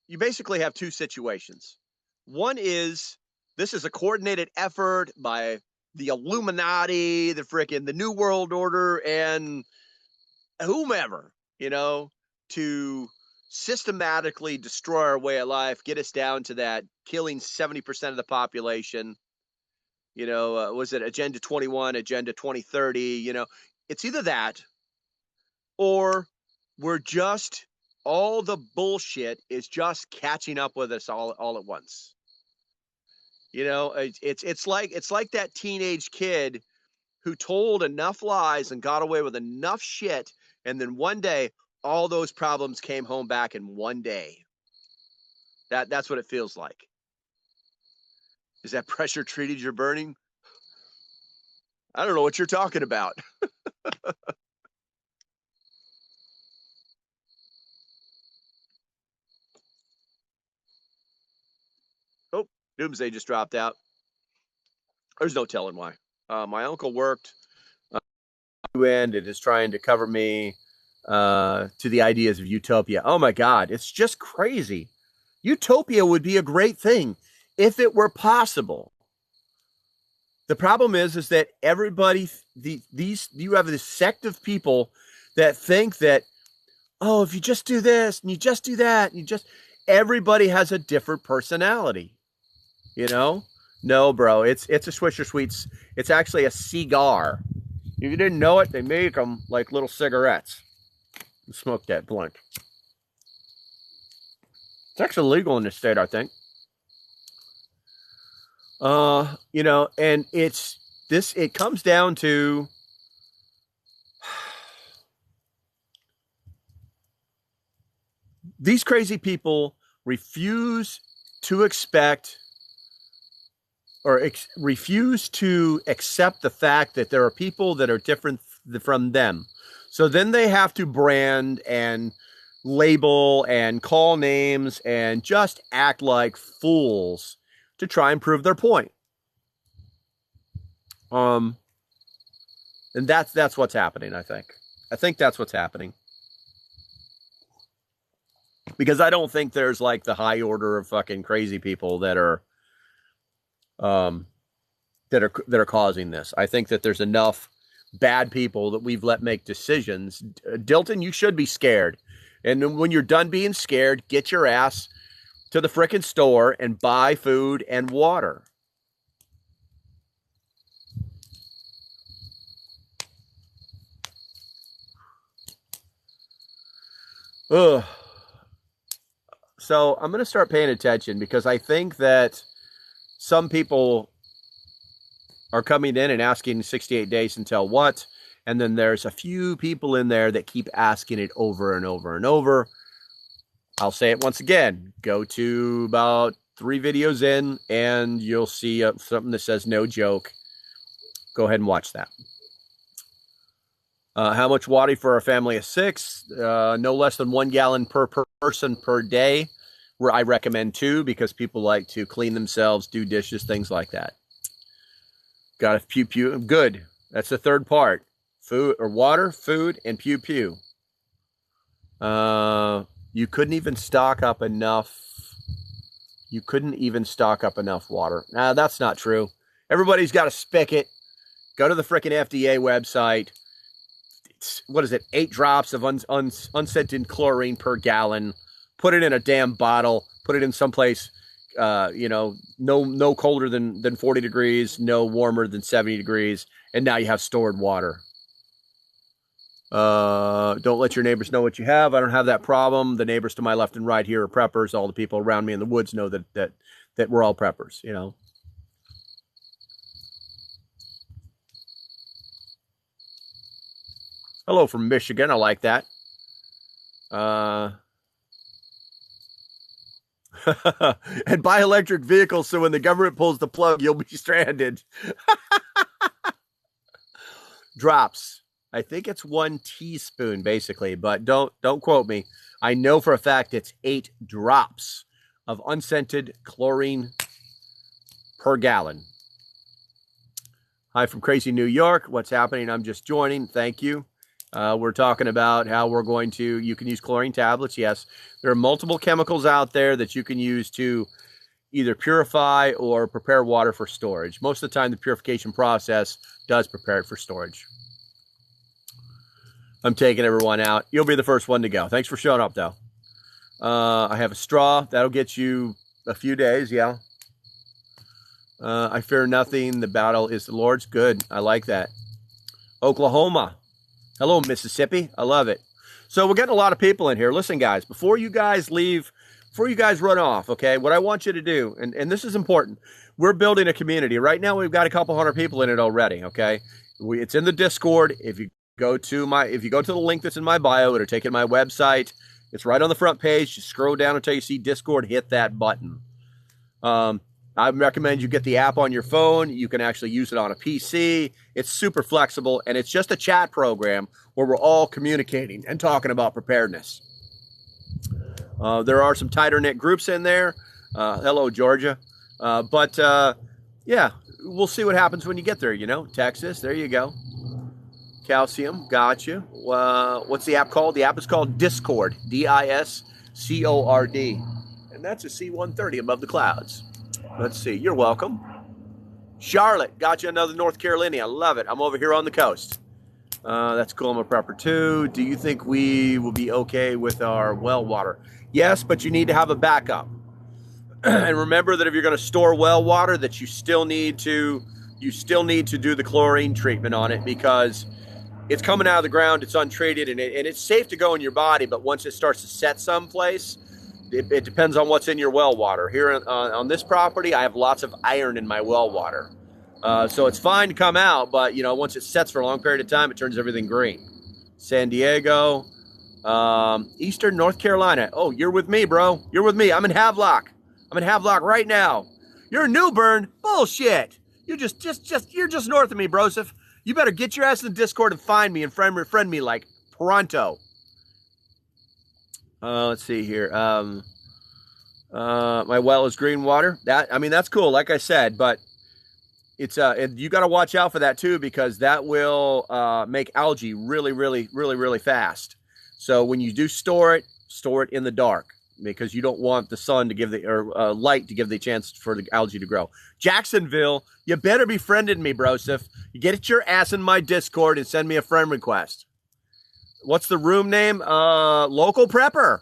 Speaker 1: you basically have 2 situations. One is this is a coordinated effort by the Illuminati, the New World Order, and whomever, you know, to systematically destroy our way of life, get us down to that killing 70% of the population. Was it Agenda 21, Agenda 2030? It's either that or we're just, all the bullshit is just catching up with us all at once. It's like that teenage kid who told enough lies and got away with enough shit, and then one day all those problems came home back in one day. That's what it feels like. Is that pressure treated you're burning? I don't know what you're talking about. Oh, Doomsday just dropped out. There's no telling why. My uncle worked and it is trying to cover me to the ideas of utopia. Oh my God, it's just crazy. Utopia would be a great thing if it were possible. The problem is that everybody, you have this sect of people that think that, oh, if you just do this and you just do that, and everybody has a different personality. No, bro, it's a Swisher Sweets. It's actually a cigar. If you didn't know it, they make them like little cigarettes. Smoke that blunt. It's actually legal in this state, I think. And it comes down to these crazy people refuse to expect or refuse to accept the fact that there are people that are different from them. So then they have to brand and label and call names and just act like fools to try and prove their point. And that's what's happening, I think. I think that's what's happening. Because I don't think there's like the high order of fucking crazy people that are causing this. I think that there's enough bad people that we've let make decisions. Dilton, you should be scared. And when you're done being scared, get your ass to the frickin' store and buy food and water. Ugh. So I'm going to start paying attention because I think that some people are coming in and asking 68 days until what? And then there's a few people in there that keep asking it over and over and over. I'll say it once again. Go to about 3 videos in and you'll see something that says no joke. Go ahead and watch that. How much water for a family of 6? No less than 1 gallon per person per day. Where I recommend 2 because people like to clean themselves, do dishes, things like that. Got a pew pew. Good. That's the third part. Food or water, food, and pew pew. You couldn't even stock up enough. You couldn't even stock up enough water. Nah, that's not true. Everybody's got a spigot. Go to the frickin' FDA website. What is it? 8 drops of unscented chlorine per gallon. Put it in a damn bottle. Put it in someplace, no colder than 40 degrees, no warmer than 70 degrees, and now you have stored water. Don't let your neighbors know what you have. I don't have that problem. The neighbors to my left and right here are preppers. All the people around me in the woods know that we're all preppers, Hello from Michigan. I like that. And buy electric vehicles so when the government pulls the plug, you'll be stranded. Drops. I think it's 1 teaspoon, basically, but don't quote me. I know for a fact it's 8 drops of unscented chlorine per gallon. Hi from Crazy New York. What's happening? I'm just joining. Thank you. We're talking about how you can use chlorine tablets. Yes, there are multiple chemicals out there that you can use to either purify or prepare water for storage. Most of the time, the purification process does prepare it for storage. I'm taking everyone out. You'll be the first one to go. Thanks for showing up, though. I have a straw. That'll get you a few days, yeah. I fear nothing. The battle is the Lord's. Good. I like that. Oklahoma. Hello, Mississippi. I love it. So we're getting a lot of people in here. Listen, guys, before you guys leave, before you guys run off, okay, what I want you to do, and this is important, we're building a community. Right now, we've got a couple hundred people in it already, okay? It's in the Discord. If you go to the link that's in my bio, it'll take you to my website. It's right on the front page. Just scroll down until you see Discord. Hit that button. I recommend you get the app on your phone. You can actually use it on a PC. It's super flexible, and it's just a chat program where we're all communicating and talking about preparedness. There are some tighter-knit groups in there. Hello, Georgia. Yeah, we'll see what happens when you get there, you know. Texas, there you go. Calcium, got you. What's the app called? The app is called Discord, D-I-S-C-O-R-D. And that's a C-130 above the clouds. Let's see. You're welcome. Charlotte, got you another North Carolina. I love it. I'm over here on the coast. That's cool. I'm a prepper too. Do you think we will be okay with our well water? Yes, but you need to have a backup. And remember that if you're going to store well water, that you still need to do the chlorine treatment on it, because it's coming out of the ground, it's untreated, and it's safe to go in your body, but once it starts to set someplace, it depends on what's in your well water. Here on this property, I have lots of iron in my well water. So it's fine to come out, but, you know, once it sets for a long period of time, it turns everything green. San Diego, Eastern North Carolina. Oh, you're with me, bro. You're with me. I'm in Havelock. I'm in Havelock right now. You're in New Bern? Bullshit. You're just north of me, broseph. You better get your ass in the Discord and find me and friend me like pronto. Let's see here. My well is green water. That's cool, like I said, but it's you got to watch out for that too, because that will make algae really fast. So when you do store it in the dark, because you don't want the sun to give light to give the chance for the algae to grow. Jacksonville, you better be friending me, broseph. You get your ass in my Discord and send me a friend request. What's the room name? Local Prepper.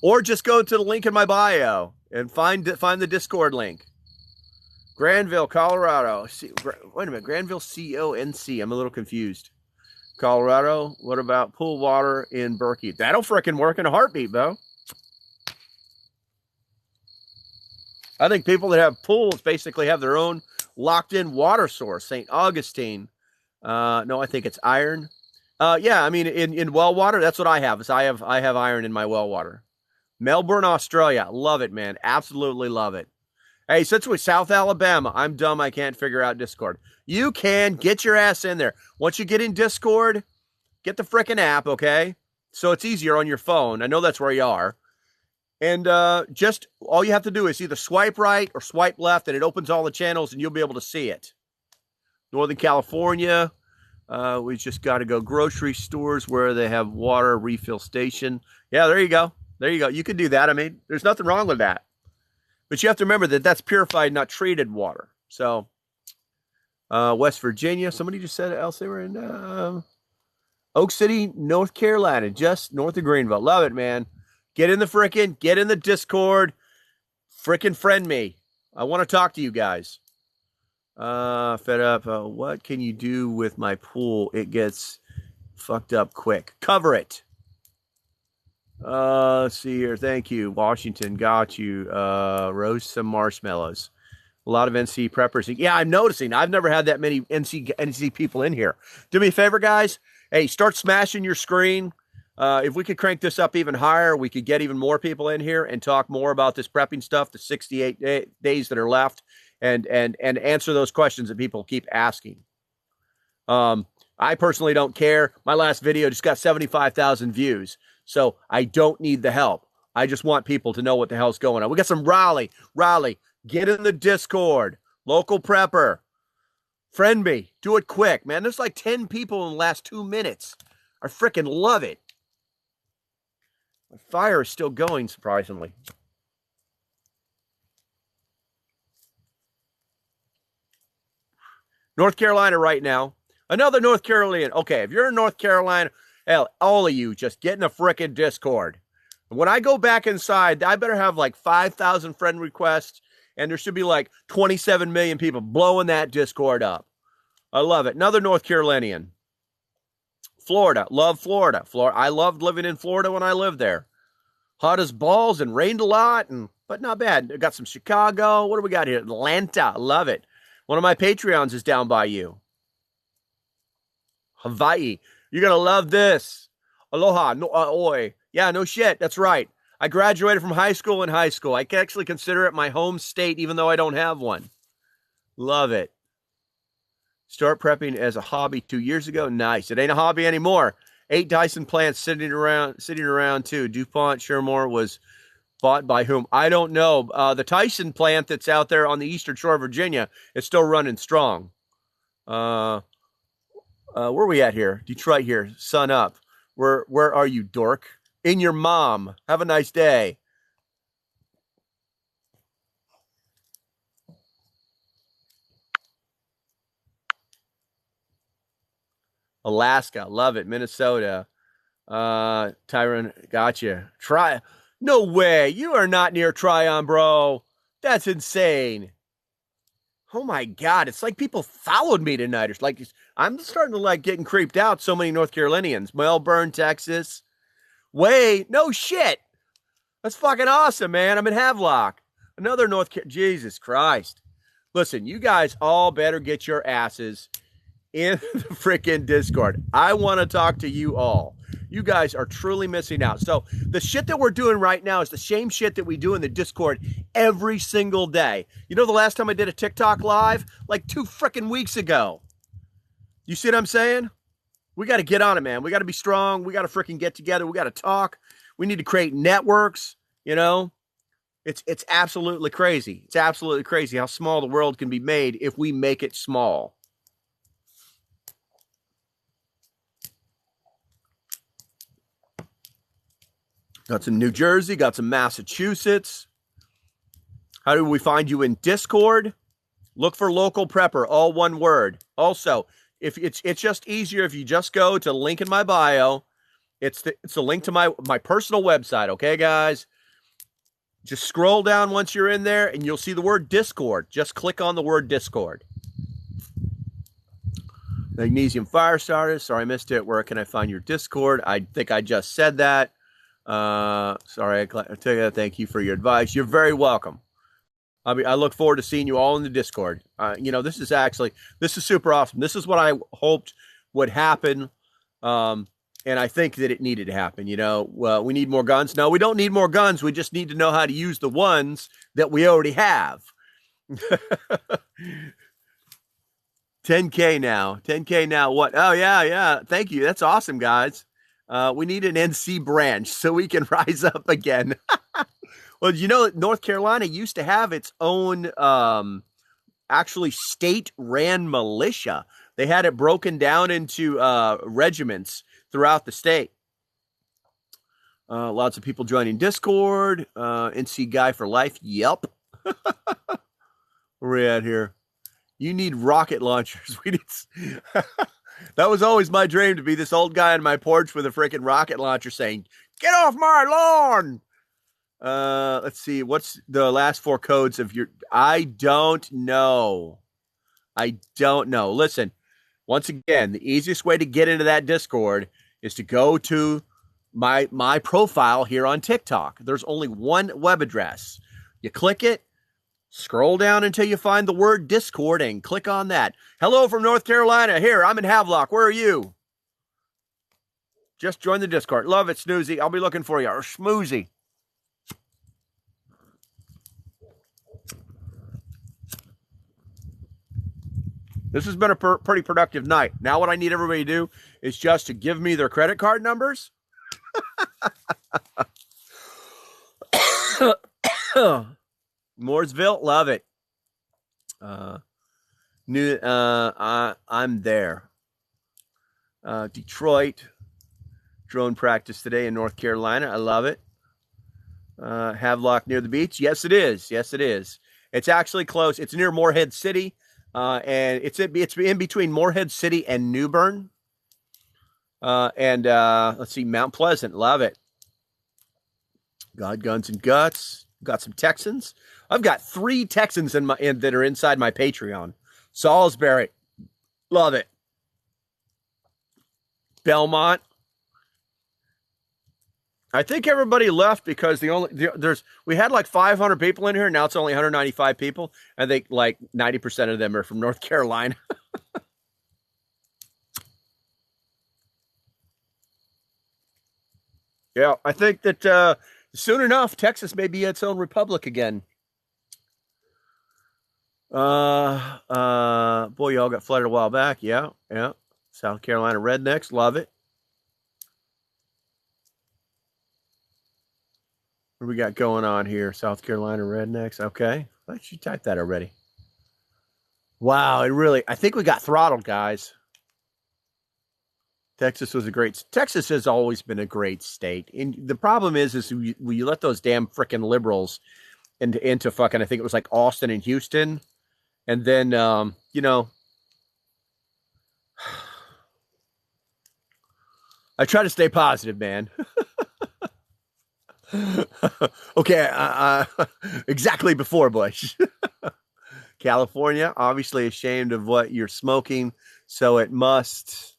Speaker 1: Or just go to the link in my bio and find the Discord link. Granville, Colorado. Wait a minute. Granville, C-O-N-C. I'm a little confused. Colorado. What about pool water in Berkey? That'll frickin' work in a heartbeat, Bo. I think people that have pools basically have their own locked-in water source. St. Augustine. No, I think it's iron. Yeah, I mean, in well water, that's what I have. Is I have iron in my well water. Melbourne, Australia. Love it, man. Absolutely love it. Hey, since we're South Alabama, I'm dumb. I can't figure out Discord. You can get your ass in there. Once you get in Discord, get the frickin' app, okay? So it's easier on your phone. I know that's where you are. And just all you have to do is either swipe right or swipe left, and it opens all the channels, and you'll be able to see it. Northern California, we just got to go grocery stores where they have water refill station. Yeah, there you go. There you go. You can do that. I mean, there's nothing wrong with that. But you have to remember that that's purified, not treated water. So, West Virginia, somebody just said else they were in Oak City, North Carolina, just north of Greenville. Love it, man. Get in the Discord. Frickin' friend me. I want to talk to you guys. Fed up. What can you do with my pool? It gets fucked up quick. Cover it. Let's see here. Thank you. Washington, got you. Roast some marshmallows. A lot of NC preppers. Yeah, I'm noticing. I've never had that many NC people in here. Do me a favor, guys. Hey, start smashing your screen. If we could crank this up even higher, we could get even more people in here and talk more about this prepping stuff, the 68 days that are left, and answer those questions that people keep asking. I personally don't care. My last video just got 75,000 views, so I don't need the help. I just want people to know what the hell's going on. We got some Raleigh, get in the Discord. Local Prepper. Friend me. Do it quick, man. There's like 10 people in the last 2 minutes. I freaking love it. My fire is still going, surprisingly. North Carolina right now. Another North Carolina. Okay, if you're in North Carolina, Hell, all of you, just get in the frickin' Discord. When I go back inside, I better have like 5,000 friend requests, and there should be like 27 million people blowing that Discord up. I love it. Another North Carolinian. Florida. Love Florida. I loved living in Florida when I lived there. Hot as balls and rained a lot, but not bad. I got some Chicago. What do we got here? Atlanta. Love it. One of my Patreons is down by you. Hawaii. You're going to love this. Aloha. No, oi. Yeah, no shit. That's right. I graduated from high school in high school. I can actually consider it my home state, even though I don't have one. Love it. Start prepping as a hobby 2 years ago. Nice. It ain't a hobby anymore. 8 Dyson plants sitting around too. DuPont Shermore was bought by whom? I don't know. The Tyson plant that's out there on the eastern shore of Virginia is still running strong. Where are we at here? Detroit here. Sun up. Where are you, dork? In your mom. Have a nice day. Alaska, love it. Minnesota, Tyron, gotcha. No way, you are not near Tryon, bro. That's insane. Oh my God, it's like people followed me tonight. It's like I'm starting to like getting creeped out. So many North Carolinians, Melbourne, Texas. No shit. That's fucking awesome, man. I'm in Havelock. Another Jesus Christ. Listen, you guys all better get your asses in the freaking Discord. I want to talk to you all. You guys are truly missing out. So the shit that we're doing right now is the same shit that we do in the Discord every single day. You know the last time I did a TikTok live? Like 2 freaking weeks ago. You see what I'm saying? We got to get on it, man. We got to be strong. We got to freaking get together. We got to talk. We need to create networks, you know? It's absolutely crazy. It's absolutely crazy how small the world can be made if we make it small. Got some New Jersey, got some Massachusetts. How do we find you in Discord? Look for Local Prepper, all one word. Also, if it's just easier if you just go to the link in my bio. It's the link to my personal website, okay, guys? Just scroll down once you're in there, and you'll see the word Discord. Just click on the word Discord. Magnesium fire starters. Sorry, I missed it. Where can I find your Discord? I think I just said that. Sorry, I tell you, thank you for your advice. You're very welcome. I look forward to seeing you all in the Discord. This is super awesome. This is what I hoped would happen. And I think that it needed to happen. We need more guns. No, we don't need more guns. We just need to know how to use the ones that we already have. 10K now. 10K now. What? Oh, yeah. Thank you. That's awesome, guys. We need an NC branch so we can rise up again. Well, North Carolina used to have its own, actually state-ran militia. They had it broken down into regiments throughout the state. Lots of people joining Discord. NC guy for life. Yep. Where are we at here? You need rocket launchers. That was always my dream, to be this old guy on my porch with a freaking rocket launcher saying, "Get off my lawn!" Let's see. What's the last 4 codes of your... I don't know. Listen, once again, the easiest way to get into that Discord is to go to my profile here on TikTok. There's only one web address. You click it, scroll down until you find the word Discord and click on that. Hello from North Carolina. Here, I'm in Havelock. Where are you? Just join the Discord. Love it, Snoozy. I'll be looking for you. Or Schmoozy. This has been a pretty productive night. Now what I need everybody to do is just to give me their credit card numbers. Mooresville, love it. I'm there. Detroit, drone practice today in North Carolina. I love it. Havelock near the beach. Yes, it is. It's actually close. It's near Morehead City. And it's in between Morehead City and New Bern. And let's see, Mount Pleasant, love it. God, Guns, and Guts. Got some Texans. I've got 3 Texans that are inside my Patreon. Salisbury, love it. Belmont. I think everybody left because we had like 500 people in here. Now it's only 195 people. I think like 90% of them are from North Carolina. Yeah, I think that soon enough, Texas may be its own republic again. Boy, y'all got flooded a while back. Yeah. South Carolina rednecks, love it. What do we got going on here? South Carolina rednecks. Okay. Why did you type that already? Wow, I think we got throttled, guys. Texas has always been a great state. And the problem is when you let those damn freaking liberals into fucking, I think it was like Austin and Houston. And then, I try to stay positive, man. Okay. Exactly before Bush. California, obviously ashamed of what you're smoking. So it must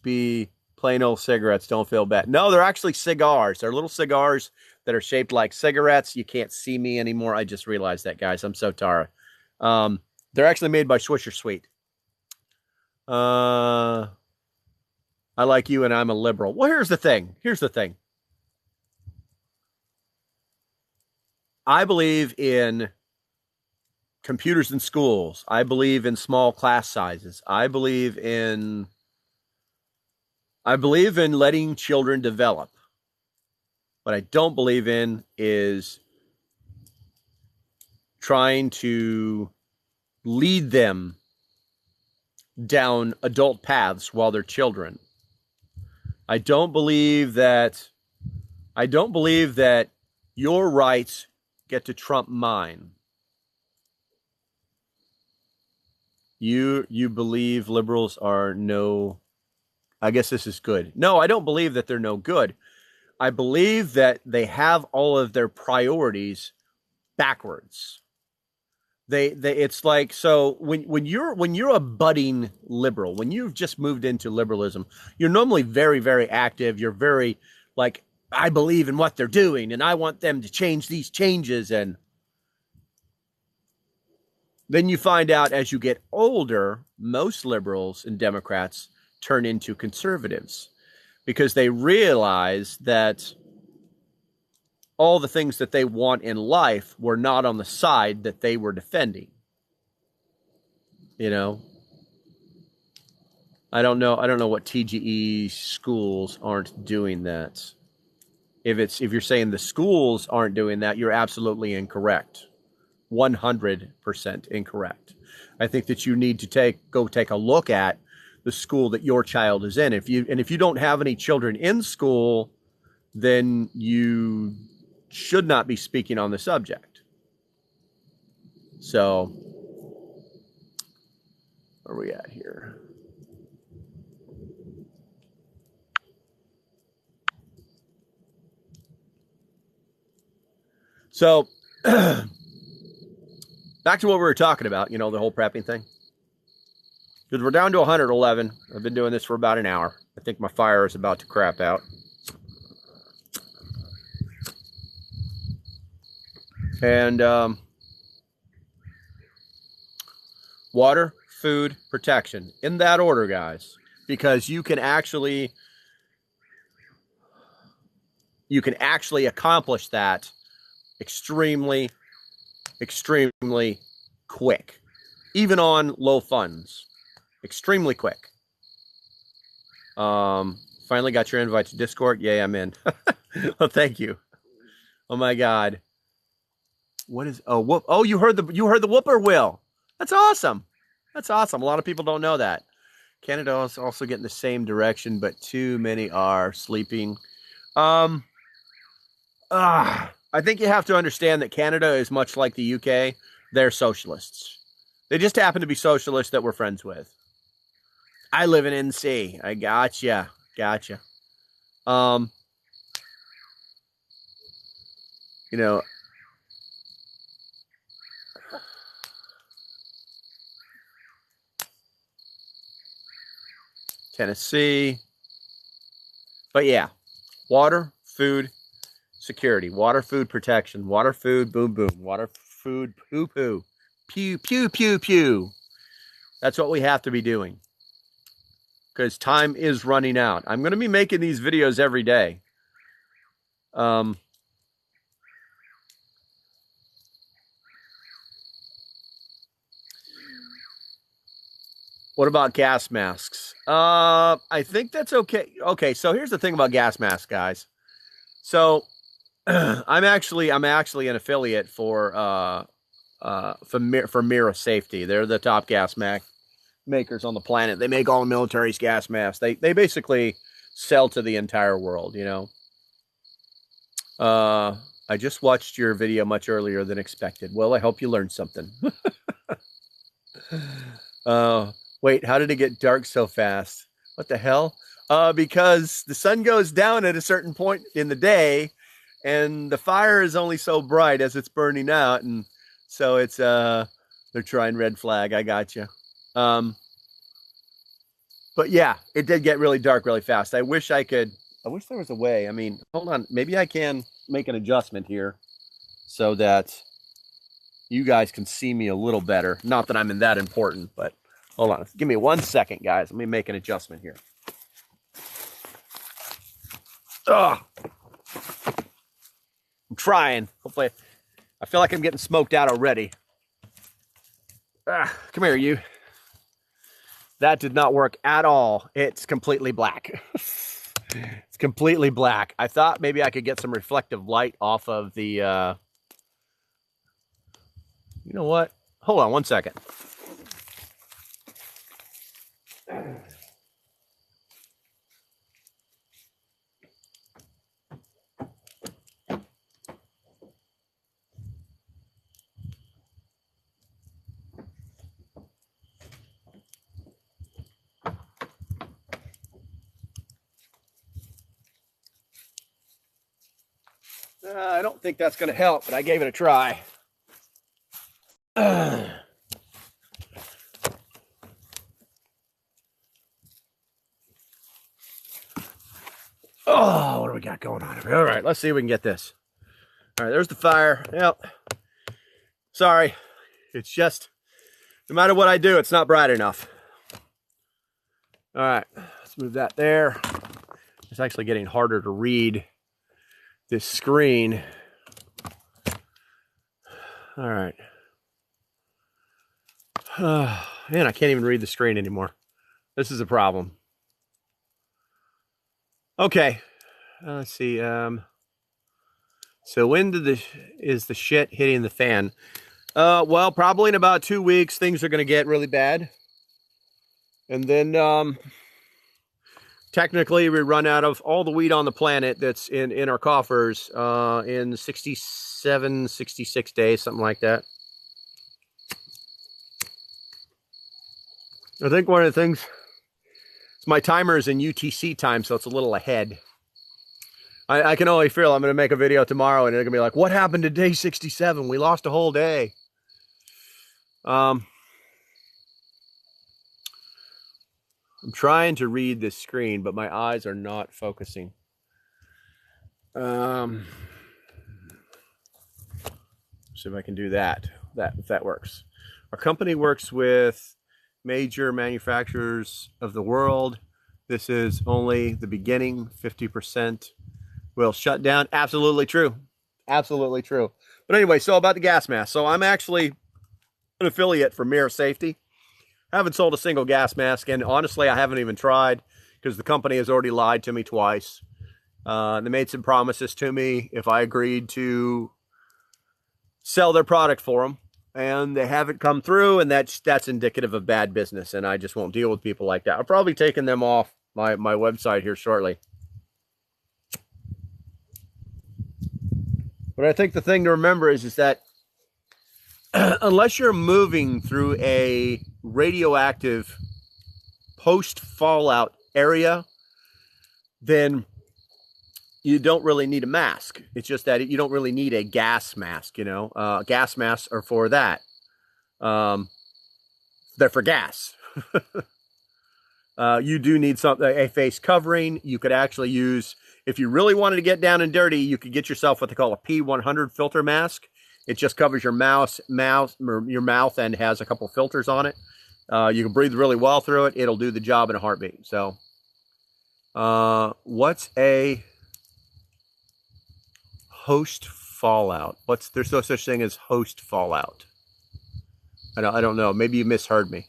Speaker 1: be plain old cigarettes. Don't feel bad. No, they're actually cigars. They're little cigars that are shaped like cigarettes. You can't see me anymore. I just realized that, guys. I'm so Tara. They're actually made by Swisher Sweet. I like you and I'm a liberal. Well, here's the thing. I believe in computers in schools. I believe in small class sizes. I believe in letting children develop. What I don't believe in is trying to lead them down adult paths while they're children. I don't believe that your rights get to trump mine. You believe liberals are no, I guess this is good. No, I don't believe that they're no good. I believe that they have all of their priorities backwards. It's like, so when you're a budding liberal, when you've just moved into liberalism, you're normally very, very active. You're very like, I believe in what they're doing and I want them to change these changes. And then you find out as you get older, most liberals and Democrats turn into conservatives because they realize that all the things that they want in life were not on the side that they were defending. You know, I don't know what TGE schools aren't doing that. If you're saying the schools aren't doing that, you're absolutely incorrect. 100% incorrect. I think that you need to go take a look at the school that your child is in. If you don't have any children in school, then you should not be speaking on the subject. So, where are we at here? So, back to what we were talking about, the whole prepping thing. Because we're down to 111. I've been doing this for about an hour. I think my fire is about to crap out. And water, food, protection. In that order, guys. Because you can actually accomplish that extremely, extremely quick. Even on low funds. Extremely quick. Finally got your invite to Discord. Yay, I'm in. Well, thank you. Oh my God. What is you heard the whippoorwill. That's awesome. That's awesome. A lot of people don't know that. Canada is also getting the same direction, but too many are sleeping. I think you have to understand that Canada is much like the UK. They're socialists. They just happen to be socialists that we're friends with. I live in NC. I gotcha. Gotcha. You know, Tennessee. But yeah, water, food, security, water, food, protection, water, food, boom, boom, water, food, poo, poo, pew, pew, pew, pew. That's what we have to be doing because time is running out. I'm going to be making these videos every day. What about gas masks? I think that's okay. Okay, so here's the thing about gas masks, guys. So I'm actually an affiliate for Mira Safety. They're the top gas mask makers on the planet. They make all the military's gas masks. They basically sell to the entire world, you know. I just watched your video much earlier than expected. Well, I hope you learned something. Wait, how did it get dark so fast? What the hell? Because the sun goes down at a certain point in the day, and the fire is only so bright as it's burning out, and so it's they're trying red flag. I got you. But yeah, it did get really dark really fast. I wish there was a way. I mean, hold on. Maybe I can make an adjustment here so that you guys can see me a little better. Not that I'm in that important, but hold on. Give me 1 second, guys. Let me make an adjustment here. Ugh. I'm trying. Hopefully, I feel like I'm getting smoked out already. Come here, you. That did not work at all. It's completely black. It's completely black. I thought maybe I could get some reflective light off of the... You know what? Hold on 1 second. I don't think that's going to help, but I gave it a try. Oh, what do we got going on here? All right, let's see if we can get this. All right, there's the fire. Yep. Sorry. It's just, no matter what I do, it's not bright enough. All right, let's move that there. It's actually getting harder to read this screen. All right. Man, I can't even read the screen anymore. This is a problem. Okay. Let's see. So when is the shit hitting the fan? Well, probably in about 2 weeks, things are going to get really bad. And then, technically, we run out of all the weed on the planet that's in our coffers in 67, 66 days, something like that. I think one of the things, my timer is in UTC time, so it's a little ahead. I can only feel I'm going to make a video tomorrow, and it's going to be like, what happened to day 67? We lost a whole day. I'm trying to read this screen, but my eyes are not focusing. See if I can do that. If that works. Our company works with major manufacturers of the world. This is only the beginning. 50% will shut down. Absolutely true. Absolutely true. But anyway, so about the gas mask. So I'm actually an affiliate for Mira Safety. I haven't sold a single gas mask, and honestly, I haven't even tried because the company has already lied to me twice. They made some promises to me if I agreed to sell their product for them, and they haven't come through, and that's indicative of bad business, and I just won't deal with people like that. I'll probably taking them off my website here shortly. But I think the thing to remember is that unless you're moving through a radioactive post-fallout area, then you don't really need a mask. It's just that you don't really need a gas mask, you know. Gas masks are for that. They're for gas. You do need a face covering. You could actually use, if you really wanted to get down and dirty, you could get yourself what they call a P100 filter mask. It just covers your mouth and has a couple filters on it. You can breathe really well through it. It'll do the job in a heartbeat. So, what's a host fallout? There's no such thing as host fallout. I don't know. Maybe you misheard me.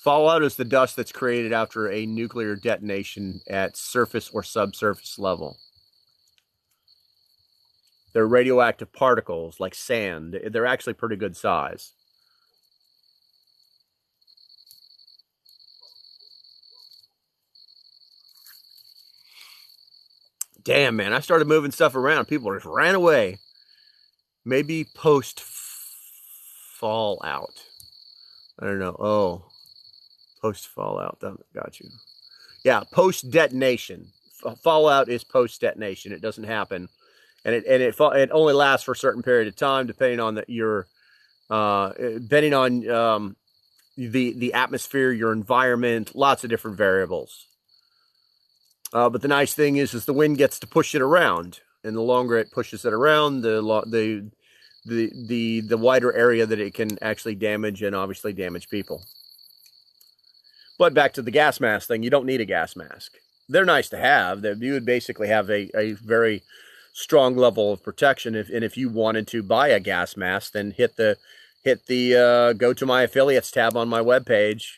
Speaker 1: Fallout is the dust that's created after a nuclear detonation at surface or subsurface level. They're radioactive particles like sand. They're actually pretty good size. Damn, man, I started moving stuff around. People just ran away. Maybe post fallout. I don't know. Oh, post fallout. Got you. Yeah, post detonation. Fallout is post detonation. It doesn't happen, and it only lasts for a certain period of time, depending on the atmosphere, your environment, lots of different variables. But the nice thing is the wind gets to push it around, and the longer it pushes it around, the wider area that it can actually damage, and obviously damage people. But back to the gas mask thing, you don't need a gas mask. They're nice to have. You would basically have a very strong level of protection. If you wanted to buy a gas mask, then hit the go to my affiliates tab on my webpage,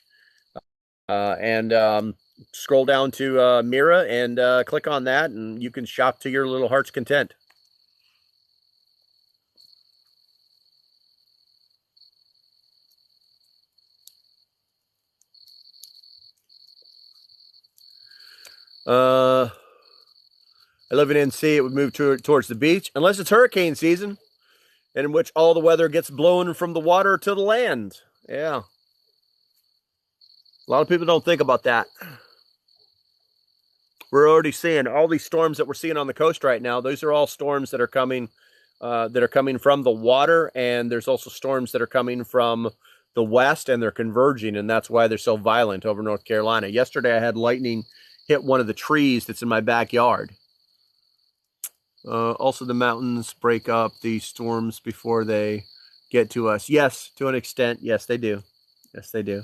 Speaker 1: and scroll down to Mira and click on that, and you can shop to your little heart's content. I live in NC. It would move towards the beach unless it's hurricane season, in which all the weather gets blown from the water to the land. Yeah. A lot of people don't think about that. We're already seeing all these storms that we're seeing on the coast right now. Those are all storms that are coming from the water, and there's also storms that are coming from the west, and they're converging, and that's why they're so violent over North Carolina. Yesterday, I had lightning hit one of the trees that's in my backyard. Also, the mountains break up the storms before they get to us. Yes, to an extent. Yes, they do. Yes, they do.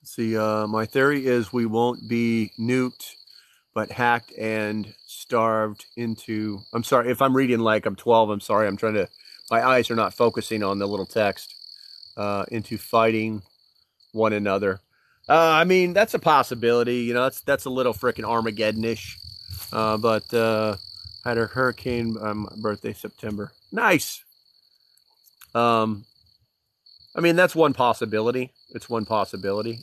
Speaker 1: See, my theory is we won't be nuked, but hacked and starved into... I'm sorry, if I'm reading like I'm 12, I'm sorry. I'm trying to... My eyes are not focusing on the little text. Into fighting one another. I mean, that's a possibility. You know, that's a little freaking Armageddon-ish. But had a hurricane birthday September. Nice. I mean, that's one possibility. It's one possibility.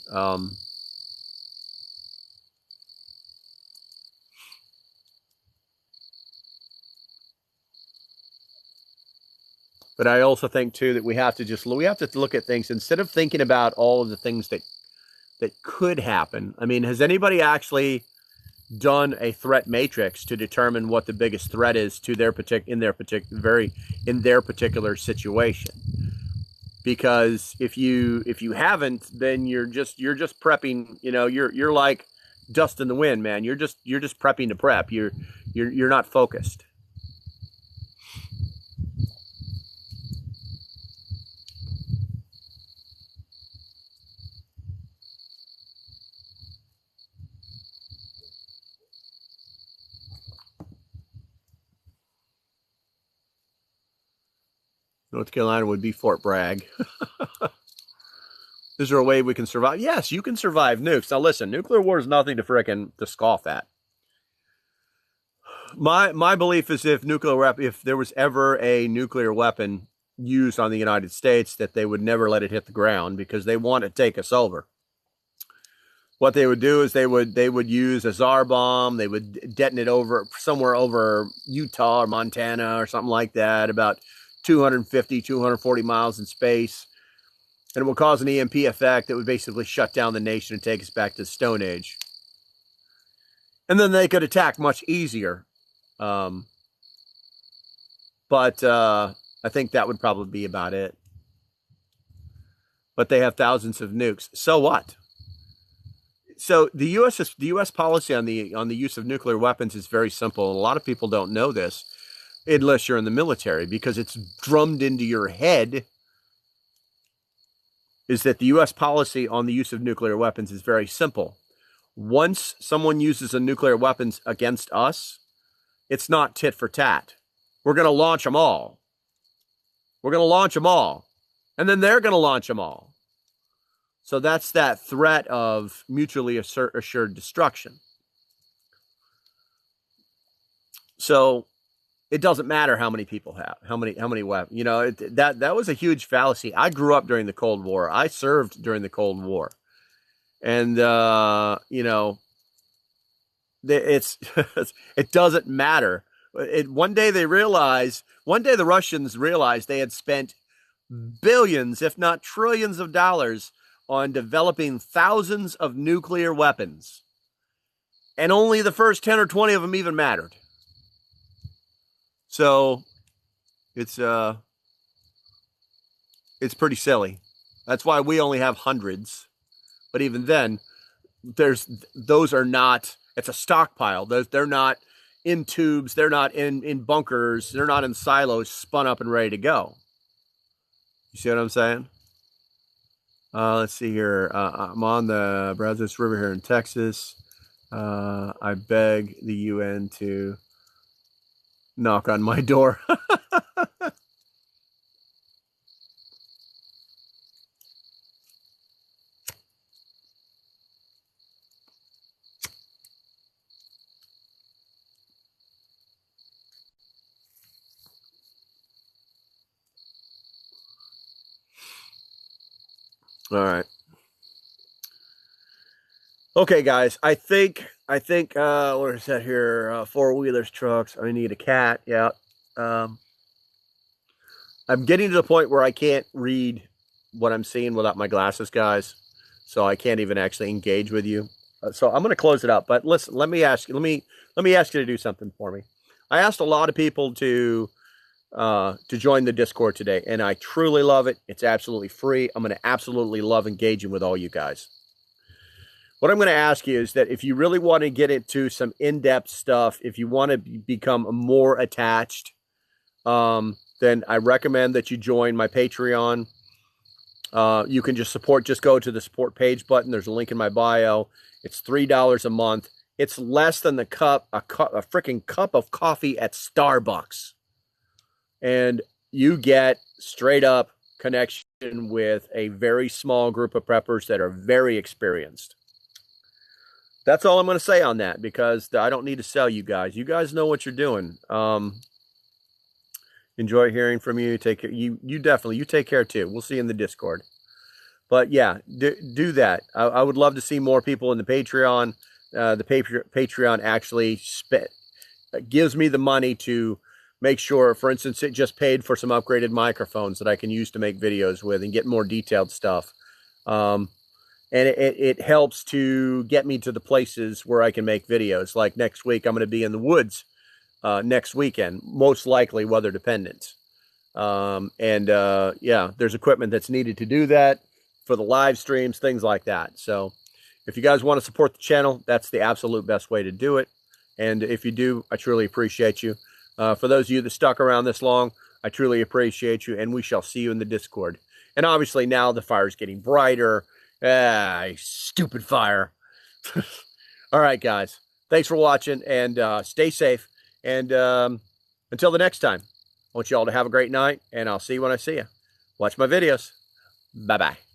Speaker 1: But I also think too that we have to look at things instead of thinking about all of the things that could happen. I mean, has anybody actually done a threat matrix to determine what the biggest threat is to in their particular situation? Because if you haven't, then you're just prepping. You know, you're like dust in the wind, man. You're just prepping to prep. You're not focused. North Carolina would be Fort Bragg. Is there a way we can survive? Yes, you can survive nukes. Now listen, nuclear war is nothing to scoff at. My belief is if there was ever a nuclear weapon used on the United States, that they would never let it hit the ground because they want to take us over. what they would do is they would use a czar bomb. They would detonate over somewhere over Utah or Montana or something like that, about 250, 240 miles in space. And it would cause an EMP effect that would basically shut down the nation and take us back to the Stone Age. And then they could attack much easier. But I think that would probably be about it. But they have thousands of nukes. So what? So the U.S. policy on the use of nuclear weapons is very simple. And a lot of people don't know this unless you're in the military, because it's drummed into your head is that the U.S. policy on the use of nuclear weapons is very simple. Once someone uses a nuclear weapons against us, it's not tit for tat. We're going to launch them all. We're going to launch them all. And then they're going to launch them all. So that's that threat of mutually assured destruction. So it doesn't matter how many people have, how many weapons. You know, that was a huge fallacy. I grew up during the Cold War. I served during the Cold War. And, you know, it doesn't matter. One day the Russians realized they had spent billions, if not trillions of dollars on developing thousands of nuclear weapons. And only the first 10 or 20 of them even mattered. So it's pretty silly. That's why we only have hundreds. But even then, those are not, it's a stockpile. They're not in tubes. They're not in bunkers. They're not in silos spun up and ready to go. You see what I'm saying? Let's see here. I'm on the Brazos River here in Texas. I beg the UN to knock on my door. All right. Okay, guys. I think what is that here? Four-wheelers, trucks. I need a cat. Yeah. I'm getting to the point where I can't read what I'm seeing without my glasses, guys. So I can't even actually engage with you. So I'm going to close it up. But listen, let me ask you to do something for me. I asked a lot of people to join the Discord today, and I truly love it. It's absolutely free. I'm going to absolutely love engaging with all you guys. What I'm going to ask you is that if you really want to get into some in-depth stuff, if you want to become more attached, then I recommend that you join my Patreon. You can just go to the support page button. There's a link in my bio. It's $3 a month. It's less than a freaking cup of coffee at Starbucks. And you get straight up connection with a very small group of preppers that are very experienced. That's all I'm going to say on that, because I don't need to sell you guys. You guys know what you're doing. Enjoy hearing from you. Take care. You take care too. We'll see you in the Discord. But yeah, do that. I would love to see more people in the Patreon. The Patreon actually gives me the money to make sure, for instance, it just paid for some upgraded microphones that I can use to make videos with and get more detailed stuff. And it helps to get me to the places where I can make videos. Like next week, I'm going to be in the woods next weekend, most likely weather dependent. Yeah, there's equipment that's needed to do that for the live streams, things like that. So if you guys want to support the channel, that's the absolute best way to do it. And if you do, I truly appreciate you. For those of you that stuck around this long, I truly appreciate you, and we shall see you in the Discord. And obviously now the fire's getting brighter. Stupid fire. All right, guys. Thanks for watching, and stay safe. And until the next time, I want you all to have a great night, and I'll see you when I see you. Watch my videos. Bye-bye.